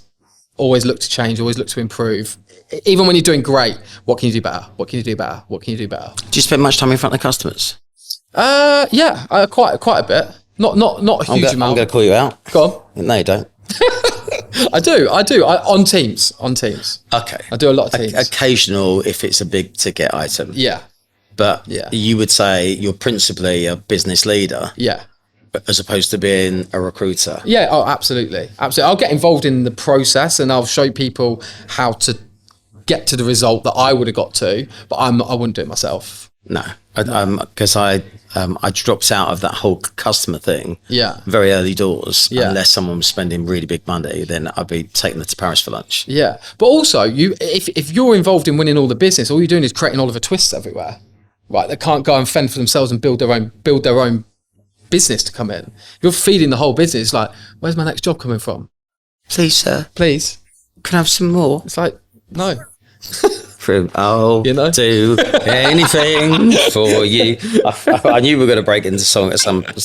Always look to change. Always look to improve. Even when you're doing great, what can you do better? What can you do better? What can you do better? Do you spend much time in front of customers? Quite a bit. Not a huge amount. I'm going to call you out. Go on. No, you don't. I do. On Teams. Okay. I do a lot of Teams. Occasional, if it's a big ticket item. Yeah. But Yeah. you would say you're principally a business leader. Yeah. As opposed to being a recruiter. Yeah, oh, absolutely. Absolutely. I'll get involved in the process and I'll show people how to get to the result that I would have got to, but I wouldn't do it myself. No, because I dropped out of that whole customer thing. Yeah. Very early doors. Yeah. Unless someone was spending really big money, then I'd be taking them to Paris for lunch. Yeah. But also, if you're involved in winning all the business, all you're doing is creating Oliver Twists everywhere, right? They can't go and fend for themselves and build their own business to come in. You're feeding the whole business. Like, where's my next job coming from? Please, sir. Please. Can I have some more? It's like, no. I'll do anything for you. I knew we were going to break into song at some point.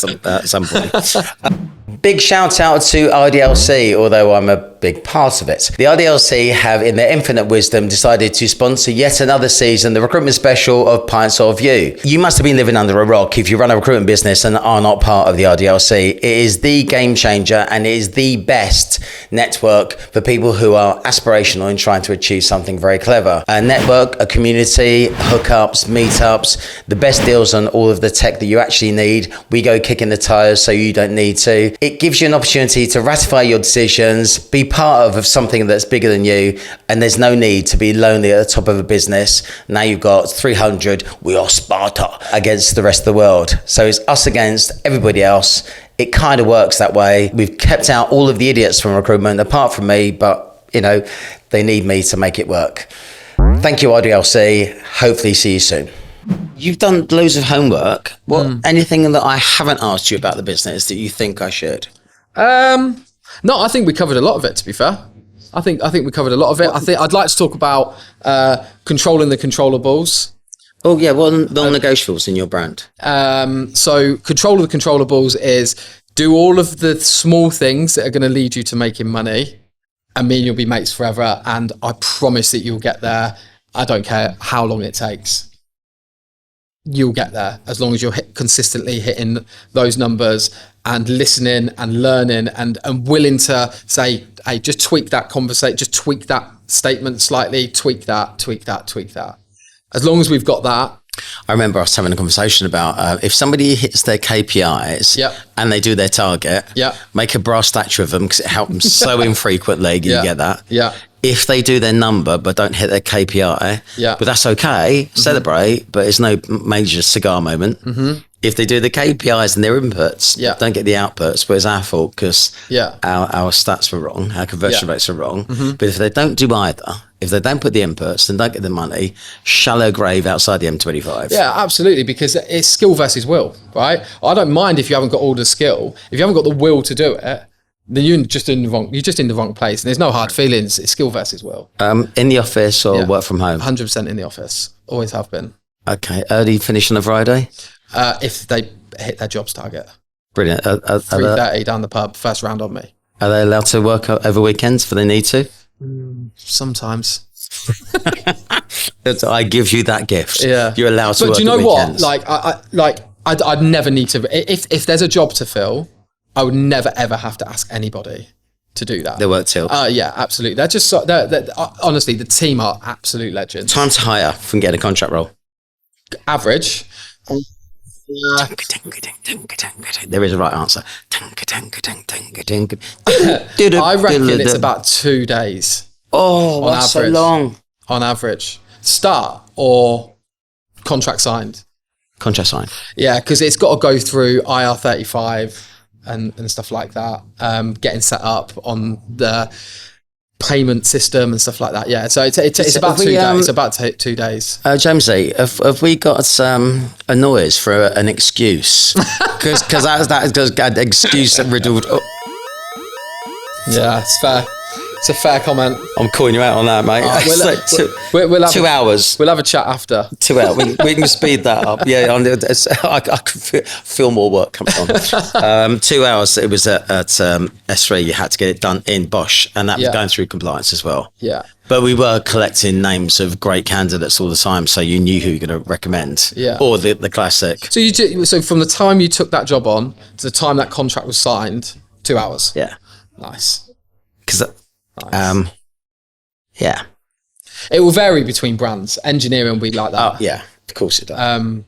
Big shout out to RDLC, although I'm a big part of it. The RDLC have, in their infinite wisdom, decided to sponsor yet another season, the Recruitment Special of Pints of View. You must have been living under a rock if you run a recruitment business and are not part of the RDLC. It is the game changer and it is the best network for people who are aspirational and trying to achieve something very clever. A network, a community, hookups, meetups, the best deals on all of the tech that you actually need. We go kicking the tires so you don't need to. It gives you an opportunity to ratify your decisions, be part of something that's bigger than you, and there's no need to be lonely at the top of a business. Now you've got 300, we are Sparta, against the rest of the world. So it's us against everybody else. It kind of works that way. We've kept out all of the idiots from recruitment, apart from me, but they need me to make it work. Thank you, RDLC. Hopefully see you soon. You've done loads of homework. Anything that I haven't asked you about the business that you think I should? No, I think we covered a lot of it, to be fair. I think we covered a lot of it. I'd like to talk about controlling the controllables. Oh yeah, what are non-negotiables in your brand? So control of the controllables is do all of the small things that are going to lead you to making money, and me and you'll be mates forever, and I promise that you'll get there. I don't care how long it takes. You'll get there as long as you're consistently hitting those numbers and listening and learning and willing to say, hey, just tweak that conversation, just tweak that statement slightly, tweak that. As long as we've got that. I remember us having a conversation about if somebody hits their KPIs and they do their target, make a brass statue of them because it helps them so infrequently. You get that? Yeah. If they do their number but don't hit their KPI, but that's okay, celebrate, but it's no major cigar moment. If they do the KPIs and their inputs, don't get the outputs, but it's our fault because our stats were wrong, our conversion rates are wrong. But if they don't do either, if they don't put the inputs and don't get the money, shallow grave outside the M25. Yeah, absolutely, because it's skill versus will, right? I don't mind if you haven't got all the skill. If you haven't got the will to do it, then you're just in the wrong place. And there's no hard feelings. It's skill versus will. In the office or work from home? 100% in the office. Always have been. Okay. Early finish on a Friday? If they hit their jobs target. Brilliant. 3:30 down the pub, first round on me. Are they allowed to work over weekends if they need to? Sometimes. I give you that gift. Yeah. You're allowed to but work do you know weekends. what? I'd never need to. If there's a job to fill, I would never ever have to ask anybody to do that. They work till. Yeah, absolutely. They're just honestly, the team are absolute legends. Time to hire from getting a contract role. Average. There is a right answer. I reckon it's about 2 days. Oh, that's so long. On average. Start or contract signed. Contract signed. Yeah, because it's got to go through IR35 and stuff like that. Getting set up on the payment system and stuff like that. Yeah, so it's about 2 days. It's about 2 days. Jamesy, have we got a noise for an excuse? Because that excuse riddled. Oh. Yeah, it's fair. It's a fair comment. I'm calling you out on that, mate. We'll have 2 hours. We'll have a chat after. 2 hours. We can speed that up. Yeah, I could feel more work coming on. 2 hours. It was at S3. You had to get it done in Bosch, and that was going through compliance as well. Yeah. But we were collecting names of great candidates all the time, so you knew who you're going to recommend. Yeah. Or the classic. So from the time you took that job on to the time that contract was signed, 2 hours. Yeah. Nice. Because. Nice. Yeah. It will vary between brands. Engineering will be like that. Yeah. Of course it does.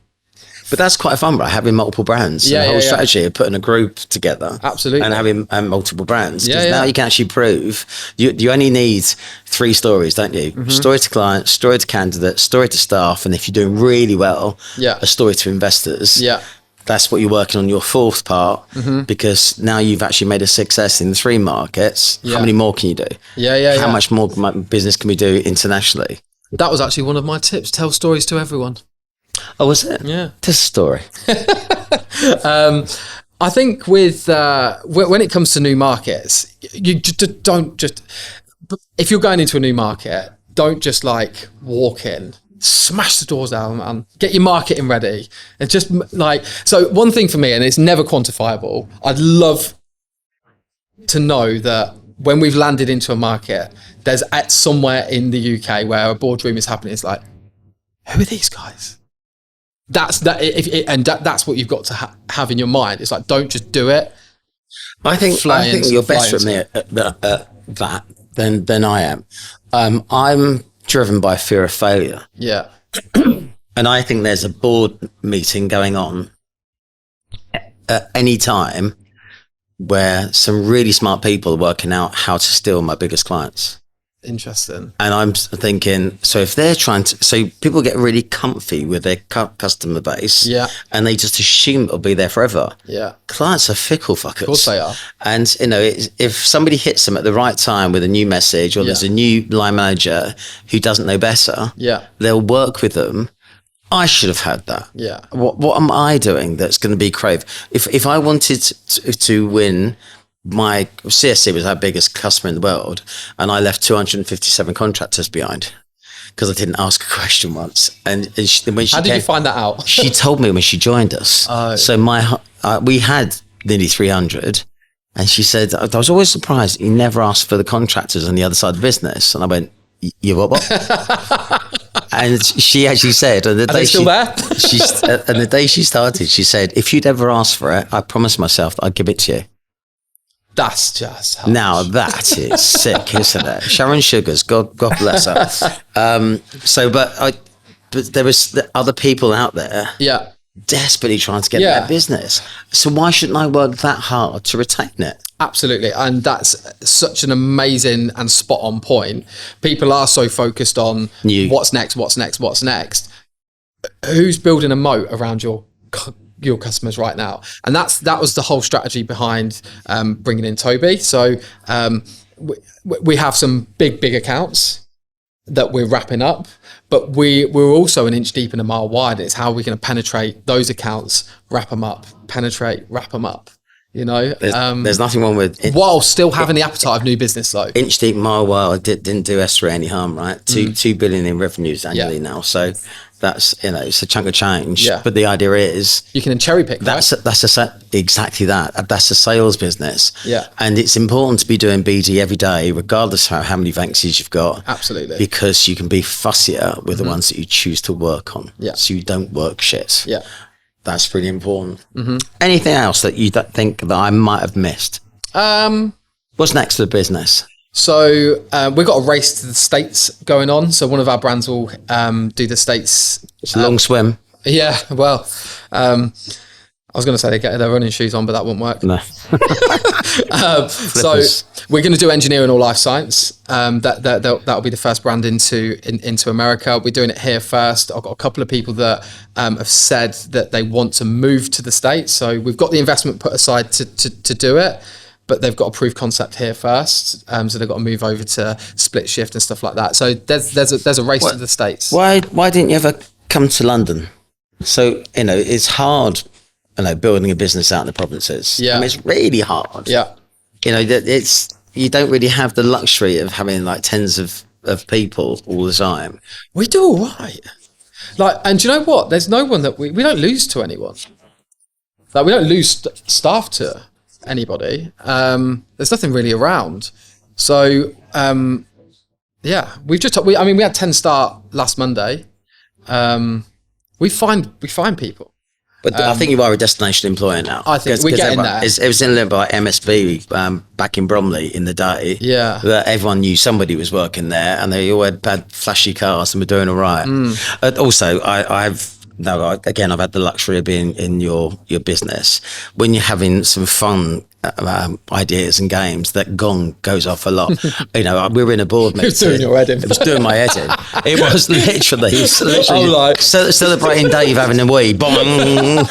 But that's quite fun, right? Having multiple brands. Yeah, the whole yeah. strategy of putting a group together. Absolutely. And having multiple brands. Because Yeah, now yeah. you can actually prove you only need 3 stories, don't you? Mm-hmm. Story to client, story to candidate, story to staff. And if you're doing really well, Yeah. a story to investors. Yeah. That's what you're working on your 4th part, because now you've actually made a success in 3 markets. Yeah. How many more can you do? Yeah. How much more business can we do internationally? That was actually one of my tips. Tell stories to everyone. Oh, was it? Yeah. Tell us a story. I think with when it comes to new markets, you don't just, if you're going into a new market, don't just like walk in, smash the doors down, and get your marketing ready. And just like, so one thing for me, and it's never quantifiable, I'd love to know that when we've landed into a market, there's at somewhere in the UK where a boardroom is happening. It's like, who are these guys? That's what you've got to have in your mind. It's like, don't just do it. I think you're better at me at that than I am. I'm driven by fear of failure. Yeah. And I think there's a board meeting going on at any time where some really smart people are working out how to steal my biggest clients. Interesting. And I'm thinking, so if they're trying to, so people get really comfy with their customer base, Yeah. and they just assume it'll be there forever. Yeah. Clients are fickle fuckers. Of course they are. And, if somebody hits them at the right time with a new message, or there's a new line manager who doesn't know better, Yeah. they'll work with them. I should have had that. Yeah. What am I doing that's going to be crave? If I wanted to win, my CSC was our biggest customer in the world, and I left 257 contractors behind because I didn't ask a question once. And when she How did you find that out? She told me when she joined us. Oh. So we had nearly 300, and she said, I was always surprised you never asked for the contractors on the other side of the business. And I went, you what? And she actually said, and the day still there? And the day she started, she said, if you'd ever asked for it, I promised myself that I'd give it to you. That's just harsh. Now that is sick, isn't it? Sharon Sugars, God bless her. But there was other people out there, Yeah. desperately trying to get Yeah. that business. So why shouldn't I work that hard to retain it? Absolutely. And that's such an amazing and spot on point. People are so focused on what's next. Who's building a moat around your customers right now? And that was the whole strategy behind bringing in Toby. So we have some big accounts that we're wrapping up, but we're also an inch deep and a mile wide. It's how we're going to penetrate those accounts, wrap them up, wrap them up. There's nothing wrong with it, while still having the appetite of new business though. Inch deep, mile wide didn't do Esther any harm, right? 2 billion in revenues annually now. So that's, it's a chunk of change. Yeah. But the idea is you can cherry pick. Exactly that. That's a sales business. Yeah. And it's important to be doing BD every day, regardless of how many vacancies you've got. Absolutely. Because you can be fussier with the ones that you choose to work on. Yeah. So you don't work shit. Yeah. That's pretty important. Anything else that you don't think that I might have missed? What's next for the business? So we've got a race to the States going on. So one of our brands will do the States. It's a long swim. Yeah, well, I was going to say they get their running shoes on, but that wouldn't work. No. So we're going to do engineering or life science. That'll be the first brand into America. We're doing it here first. I've got a couple of people that have said that they want to move to the States. So we've got the investment put aside to do it, but they've got a proof concept here first. So they've got to move over to split shift and stuff like that. So there's a race to the States. Why didn't you ever come to London? So, it's hard, building a business out in the provinces. Yeah. It's really hard. Yeah. You don't really have the luxury of having like tens of people all the time. We do all right. And do you know what? There's no one that we don't lose to anyone. We don't lose staff to anybody. There's nothing really around. So, we had 10 start last Monday. We find people. But I think you are a destination employer now. I think we're getting there. It was in by MSB back in Bromley in the day. Yeah. That everyone knew somebody was working there, and they all had flashy cars and were doing all right. Also, I've again, I've had the luxury of being in your business. When you're having some fun ideas and games, that gong goes off a lot. We were in a board meeting. It was doing your head in. It was doing my head in. It was literally like celebrating Dave having a wee. Bong.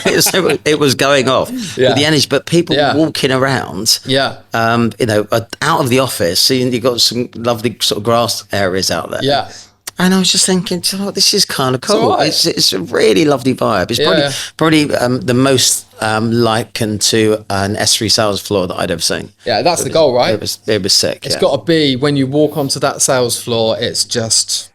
It was going off with the energy. But people walking around, out of the office, seeing you've got some lovely sort of grass areas out there. Yeah. And I was just thinking, this is kind of cool. Right. It's a really lovely vibe. It's probably the most likened to an S3 sales floor that I'd ever seen. Yeah, that's the goal, right? It was sick. It's got to be, when you walk onto that sales floor, it's just...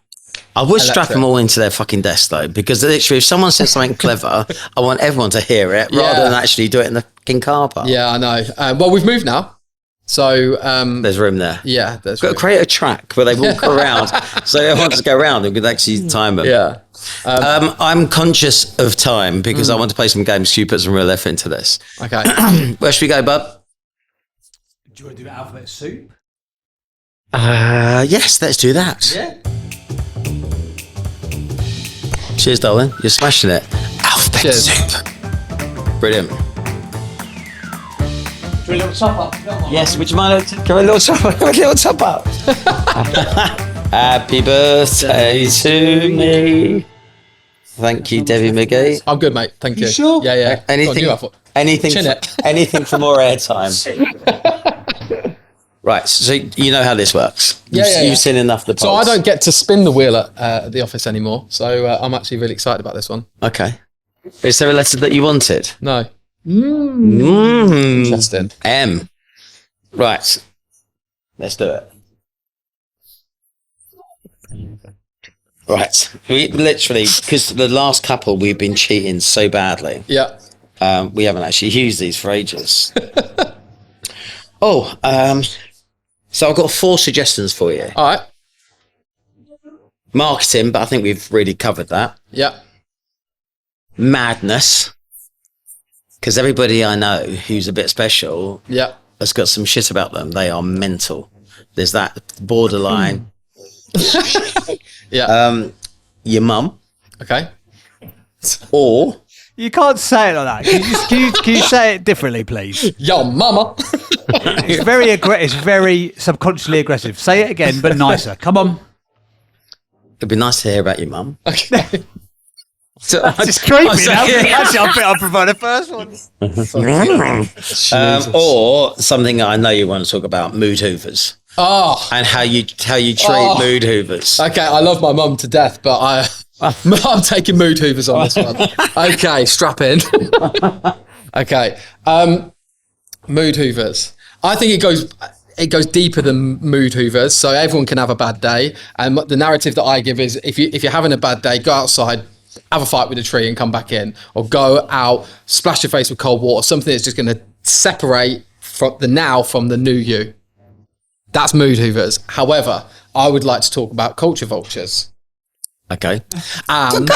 I would strap them all into their fucking desk though, because literally if someone says something clever, I want everyone to hear it rather than actually do it in the fucking car park. Yeah, I know. Well, we've moved now. So there's room there. Yeah, there's got to create a track where they walk around, so everyone just go around and we can actually time them. Yeah. I'm conscious of time because I want to play some games. You put some real effort into this. Okay. Where should we go, bub? Do you want to do alphabet soup? Yes, let's do that. Yeah. Cheers, darling. You're smashing it. Alphabet soup. Brilliant. Do a little top up. Yes, would you mind give a little top up? A little top up. Happy birthday to me. Thank you, Debbie McGee. I'm good, mate. Thank you. Sure? Yeah. Anything Chin it. anything for more airtime. Right, so you know how this works. You've seen enough of the polls. So I don't get to spin the wheel at the office anymore. So I'm actually really excited about this one. Okay. Is there a letter that you wanted? No. Interesting. M. Right. Let's do it. Right. We literally, because the last couple we've been cheating so badly. Yeah. We haven't actually used these for ages. So I've got 4 suggestions for you. All right. Marketing, but I think we've really covered that. Yeah. Madness. Because everybody I know who's a bit special has got some shit about them. They are mental. There's that borderline. Your mum. Okay. Or... You can't say it like that. Can you say it differently, please? Yo, mama. It's very subconsciously aggressive. Say it again, but nicer. Come on. It'd be nice to hear about your mum. Okay. So It's creepy now. Actually, I think I'll provide the first one. Or something I know you want to talk about, mood hoovers. Oh. And how you treat mood hoovers. Okay, I love my mum to death, but I'm taking mood hoovers on this one. Okay, strap in. Okay. Mood hoovers. I think it goes deeper than mood hoovers, so everyone can have a bad day. And the narrative that I give is if you're having a bad day, go outside, have a fight with a tree and come back in, or go out, splash your face with cold water, something that's just going to separate from the now from the new you. That's mood hoovers. However, I would like to talk about culture vultures. Okay. And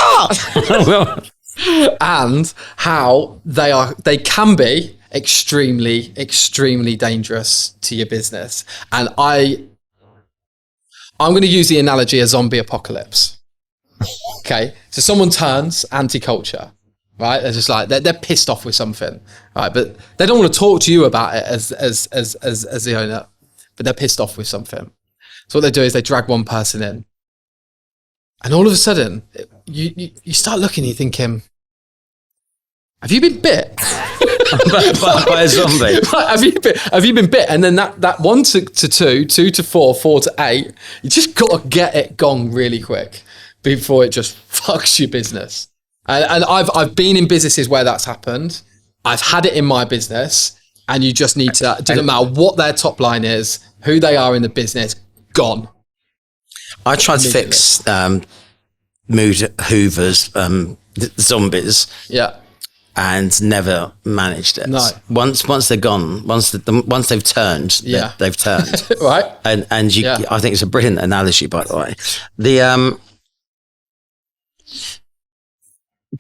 how they can be extremely, extremely dangerous to your business. And I'm going to use the analogy of zombie apocalypse. Okay. So someone turns anti-culture, right? They're just like, they're pissed off with something, right? But they don't want to talk to you about it as the owner, but they're pissed off with something. So what they do is they drag one person in. And all of a sudden, you start looking, you're thinking, have you been bit? by a zombie. Have you been bit? And then that 1 to 2, 2 to 4, 4 to 8, you just got to get it gone really quick before it just fucks your business. And I've been in businesses where that's happened. I've had it in my business, and you just need to, it doesn't matter what their top line is, who they are in the business, gone. I tried to fix mood hoovers, zombies. Yeah. And never managed it. No. Once they're gone, once they've turned, they've turned. Right. And I think it's a brilliant analogy, by the way.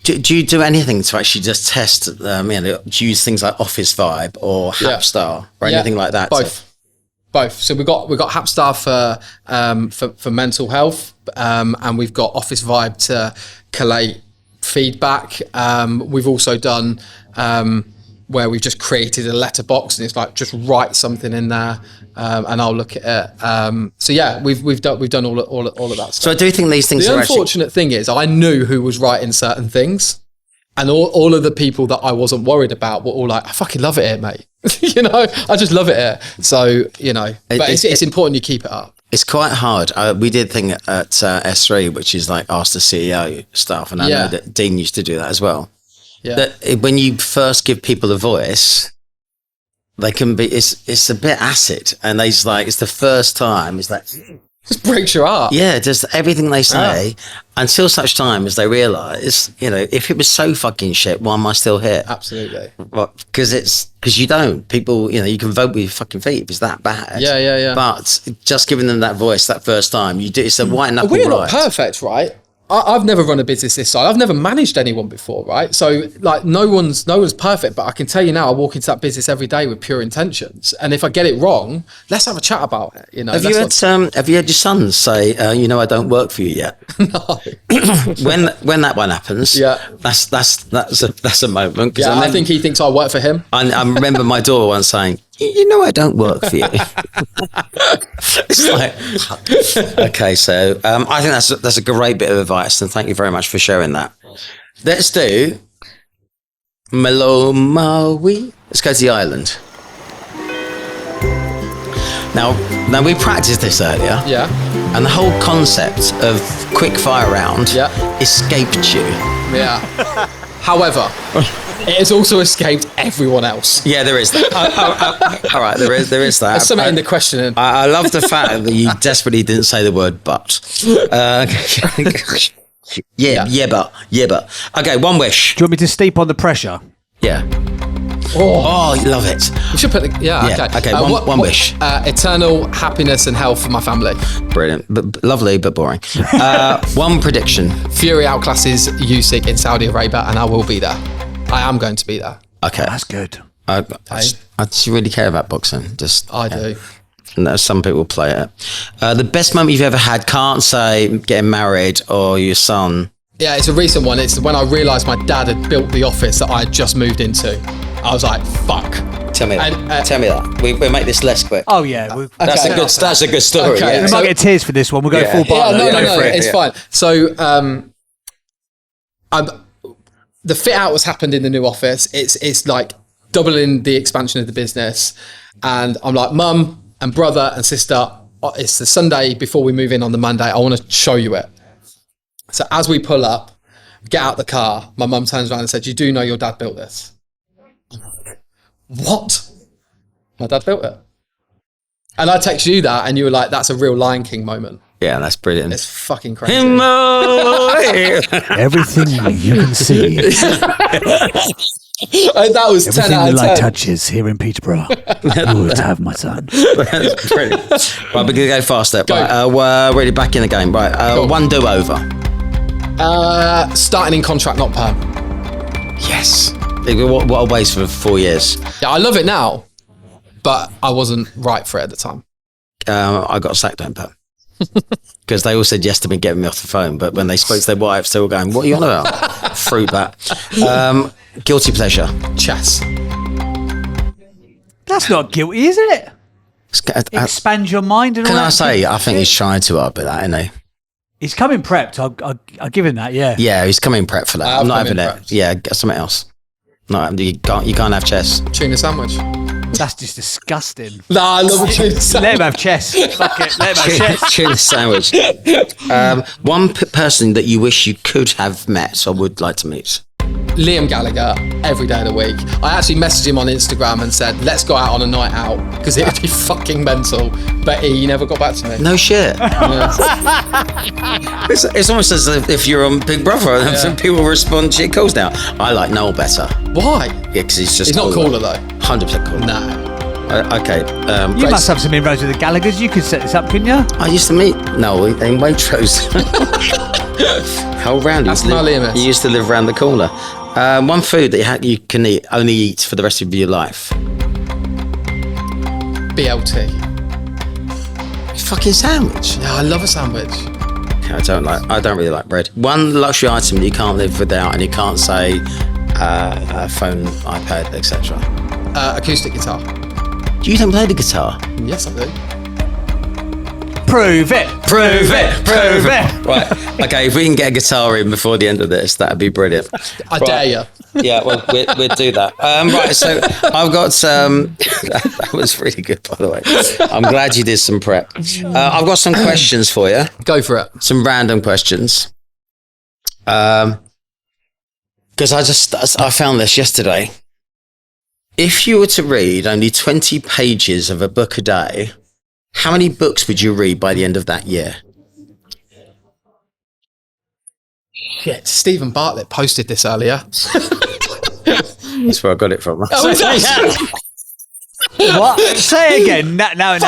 Do you do anything to actually just test? Do you use things like Office Vibe or Hapstar or anything like that? Both. So we've got Hapstar for mental health, and we've got Office Vibe to collate feedback. We've also done where we've just created a letterbox, and it's like just write something in there, and I'll look at it. So yeah, we've done all of that stuff. So I do think these things The are unfortunate thing is I knew who was writing certain things, and all of the people that I wasn't worried about were all like, I fucking love it here, mate. You know, I just love it here. So, you know, but it's important you keep it up. It's quite hard. We did thing at S3, which is like Ask the CEO stuff, and I know that Dean used to do that as well. Yeah. That when you first give people a voice, they can be. It's a bit acid, and it's the first time. It's like just breaks your heart. Yeah, just everything they say until such time as they realise, you know, if it was so fucking shit, why am I still here? Absolutely. Because you don't. People, you know, you can vote with your fucking feet if it's that bad. Yeah. But just giving them that voice that first time, you do. It's a white knuckle We're right. not perfect, right? I've never run a business this side. I've never managed anyone before, right? So like no one's perfect, but I can tell you now, I walk into that business every day with pure intentions. And if I get it wrong, let's have a chat about it. You know, have you had your sons say, you know, I don't work for you yet? No. when that one happens, that's a moment. Yeah, I think he thinks I work for him. I remember my daughter once saying, you know, I don't work for you. It's like, okay, so I think that's a great bit of advice, and thank you very much for sharing that. Let's do Malo Maui. Let's go to the island. Now we practiced this earlier. Yeah. And the whole concept of quick fire round escaped you. Yeah. However, it has also escaped everyone else. Yeah, there is that. All right, there is that. There's something in the questioning. I love the fact that you desperately didn't say the word but. But. Okay, one wish. Do you want me to steep on the pressure? Yeah. Oh, you love it. We should put the, Okay, one wish. Eternal happiness and health for my family. Brilliant. But lovely, but boring. One prediction. Fury outclasses Usyk in Saudi Arabia, and I will be there. I am going to be there. Okay. That's good. I just really care about boxing. I do. No, some people play it. The best moment you've ever had, can't say getting married or your son. Yeah, it's a recent one. It's when I realised my dad had built the office that I had just moved into. I was like, fuck. Tell me that. Tell me that. We'll make this less quick. Oh, yeah. That's a good story. Okay, Yeah. We might get tears for this one. We'll go full bar. No, it's fine. So, the fit out has happened in the new office. It's like doubling the expansion of the business. And I'm like, mum and brother and sister, it's the Sunday before we move in on the Monday. I want to show you it. So as we pull up, get out the car, my mum turns around and said, you do know your dad built this? What? My dad built it. And I text you that, and you were like, that's a real Lion King moment. Yeah, that's brilliant. It's fucking crazy. Everything you can see. That was 10 Everything out the of 10. light touches here in Peterborough. You would have, my son. That's brilliant. Right, we're going to go faster. Go. Right, we're really back in the game. Right, Cool. One do-over. Starting in contract, not perm. Yes. What a waste for 4 years. Yeah, I love it now, but I wasn't right for it at the time. I got sacked on perm. Because they all said yes to me getting me off the phone, but when they spoke to their wives, they were going, what are you on about? Fruit bat. Guilty pleasure. Chess. That's not guilty, is it? Expand your mind. And Can all I that. say, I think he's trying too hard with that, isn't he? He's coming prepped. I'll give him that, yeah. Yeah, he's coming prep for that. I'm not having prepped. it. Yeah, get something else. No, you can't have chess. Tuna sandwich. That's just disgusting. Nah, I love a tuna sandwich. Let him have chess. Fuck it. Let him have chess. Tuna sandwich. One person that you wish you could have met or would like to meet. Liam Gallagher, every day of the week. I actually messaged him on Instagram and said, let's go out on a night out, because it would be fucking mental. But he never got back to me. No shit. Yeah. It's almost as if you're on Big Brother and some people respond to your calls now. I like Noel better. Why? Yeah, because he's He's not cooler though. 100% cooler. No. Okay. You must have some inroads with the Gallaghers. You could set this up, couldn't you? I used to meet Noel in Waitrose. How round That's my limit. he used to live around the corner. One food that you can only eat for the rest of your life. BLT. Fucking sandwich. Yeah, I love a sandwich. Okay, I don't really like bread. One luxury item you can't live without, and you can't say phone, iPad, etc. Acoustic guitar. You don't play the guitar? Yes, I do. Prove it. Right. Okay, if we can get a guitar in before the end of this, that'd be brilliant. I dare you. Yeah, well, we'll do that. Right, so I've got that was really good, by the way. I'm glad you did some prep. I've got some questions for you. Go for it. Some random questions. Because I found this yesterday. If you were to read only 20 pages of a book a day, how many books would you read by the end of that year? Shit, Stephen Bartlett posted this earlier. That's where I got it from. Oh, is that? What? Say it again. Now you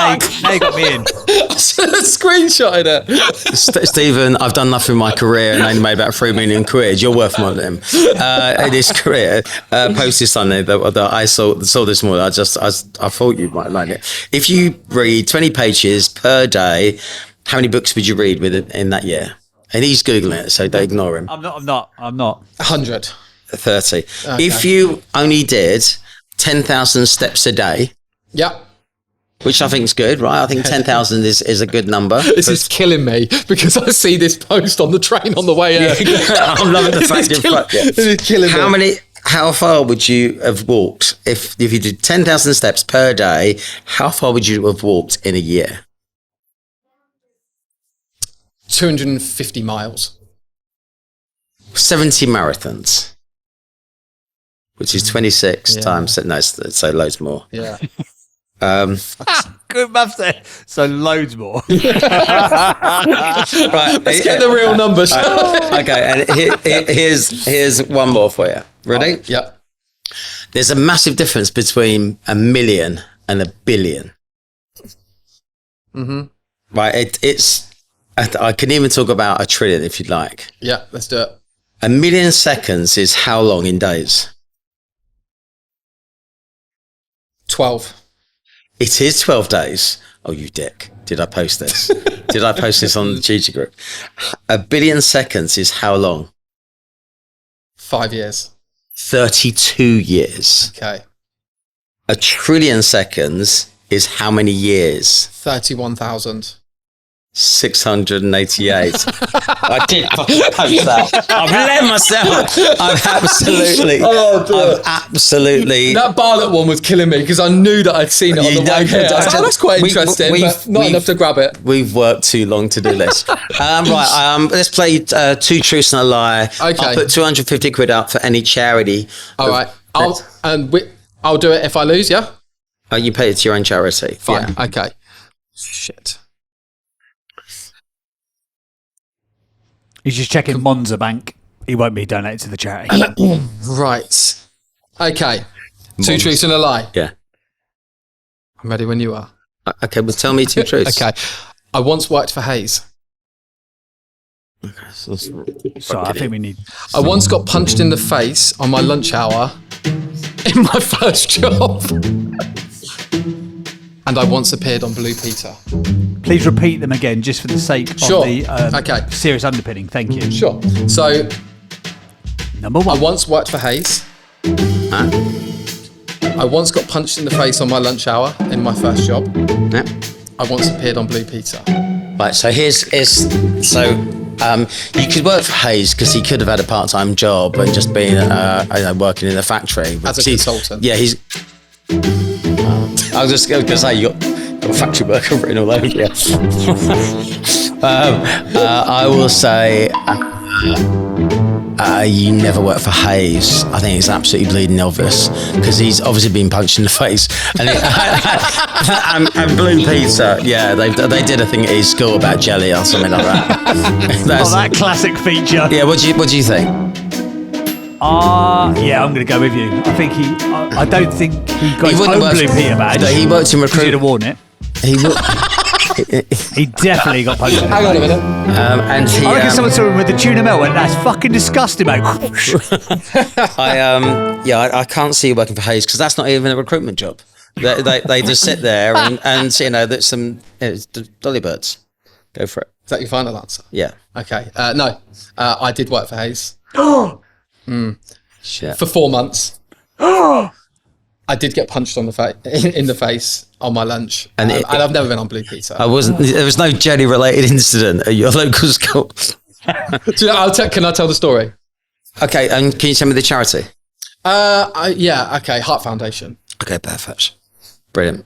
got me in. I should have screenshotted it. Stephen, I've done nothing in my career and only made about 3 million quid. You're worth more than him. In his career, posted something that I saw this morning. I thought you might like it. If you read 20 pages per day, how many books would you read in that year? And he's Googling it, so don't ignore him. I'm not. 100. 30. Okay. If you only did 10,000 steps a day, Yep. which I think is good, right? I think 10,000 is a good number. This is killing me because I see this post on the train on the way out. I'm loving the fact This is killing me. How far would you have walked if you did 10,000 steps per day? How far would you have walked in a year? 250 miles. 70 marathons, which is 26 times. No, so loads more. Yeah. Good maths there. So loads more. Right, Let's get the real numbers. Okay, and here's one more for you. Ready? Yep. There's a massive difference between a million and a billion. Mm-hmm. Right, I can even talk about a trillion if you'd like. Yeah, let's do it. A million seconds is how long in days? 12. It is 12 days. Oh, you dick. Did I post this? Did I post this on the GG group? A billion seconds is how long? 5 years. 32 years. Okay. A trillion seconds is how many years? 31,000. 688. I did fucking post that. I've let myself. I've absolutely. That Bartlett one was killing me because I knew that I'd seen it on the way here. I was like, oh, that's quite interesting, but not enough to grab it. We've worked too long to do this. Right, let's play two truths and a lie. Okay. I'll put 250 quid up for any charity. All right. I'll do it if I lose, yeah? You pay it to your own charity. Fine. Yeah. Okay. Shit. He's just checking Monza Bank. He won't be donated to the charity. Right. Okay. Two truths and a lie. Yeah. I'm ready when you are. Okay, well, tell me two truths. Okay. I once worked for Hayes. Okay, So I think we need... I once got punched in the face on my lunch hour in my first job. And I once appeared on Blue Peter. Please repeat them again, just for the sake of the serious underpinning. Thank you. Sure. So, number one. I once worked for Hayes. I once got punched in the face on my lunch hour in my first job. Yep. I once appeared on Blue Peter. Right, so you could work for Hayes because he could have had a part-time job and just been working in a factory. As a consultant. Yeah, he's... I was just going to say, you got a factory worker written all over you. I will say you never worked for Hayes. I think it's absolutely bleeding obvious because he's obviously been punched in the face. And, and Blue Peter, yeah, they did a thing at his school about jelly or something like that. That classic feature. Yeah, what do you think? Yeah, I'm going to go with you. I think I don't think he got his own Blue Peter badge. He worked in recruitment. He'd have worn it. He definitely got punched in the face. Hang on a minute. I reckon someone saw him with the tuna melt and that's fucking disgusting, mate. I can't see you working for Hayes because that's not even a recruitment job. They just sit there and you know, there's some dolly birds. Go for it. that your final answer? Yeah. Okay. No, I did work for Hayes. Shit. For 4 months. I did get punched on the in the face on my lunch, and I've never been on Blue Peter. There was no jelly related incident at your local school. Can I tell the story? Okay, and can you tell me the charity? Yeah. Okay. Heart Foundation. Okay, perfect. Brilliant.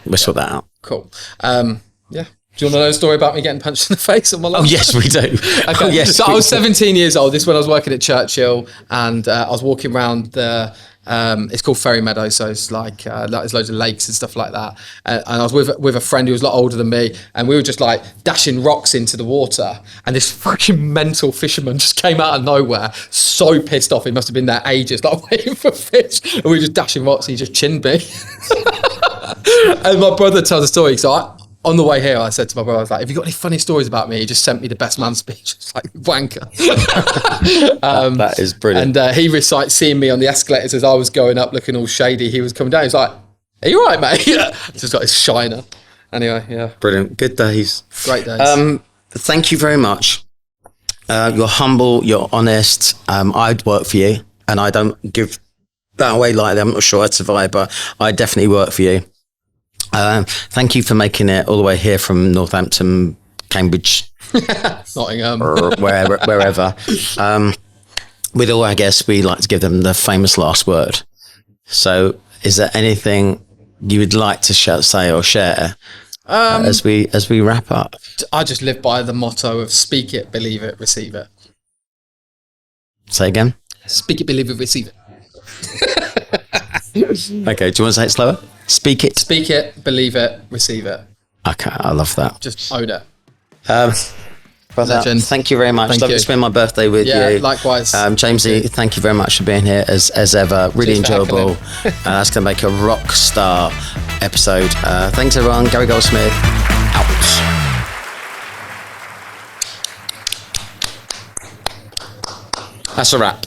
We'll sort that out. Cool. Yeah. Do you want to know a story about me getting punched in the face on my lunch? Oh, yes, we do. Okay. Oh, yes, so I was 17 years old. This is when I was working at Churchill, and I was walking around the. It's called Ferry Meadow, so it's like there's loads of lakes and stuff like that. And I was with a friend who was a lot older than me, and we were just like dashing rocks into the water. And this fucking mental fisherman just came out of nowhere, so pissed off. He must have been there ages, like waiting for fish. And we were just dashing rocks, and he just chinned me. And my brother tells a story. So on the way here, I said to my brother, I was like, "Have you got any funny stories about me?" He just sent me the best man speech. It's like, wanker. That is brilliant. And he recites seeing me on the escalators as I was going up, looking all shady. He was coming down. He's like, "Are you all right, mate?" Just got his shiner. Anyway, yeah. Brilliant. Good days. Great days. Thank you very much. You're humble. You're honest. I'd work for you, and I don't give that away lightly. I'm not sure I'd survive, but I definitely work for you. Thank you for making it all the way here from Northampton, Cambridge, Nottingham, or wherever. With all our guests, we like to give them the famous last word. So, is there anything you would like to say or share as we wrap up? I just live by the motto of speak it, believe it, receive it. Say again. Speak it, believe it, receive it. Okay, do you want to say it slower? Speak it. Speak it, believe it, receive it. Okay, I love that. Just own it. Brother, Legend. thank you very much. Thank Love you. to spend my birthday with Yeah, you. likewise. Jamesy, thank you very much for being here as ever. Really Cheers for enjoyable. That's going to make a rock star episode. Thanks everyone. Gary Goldsmith, out. That's a wrap.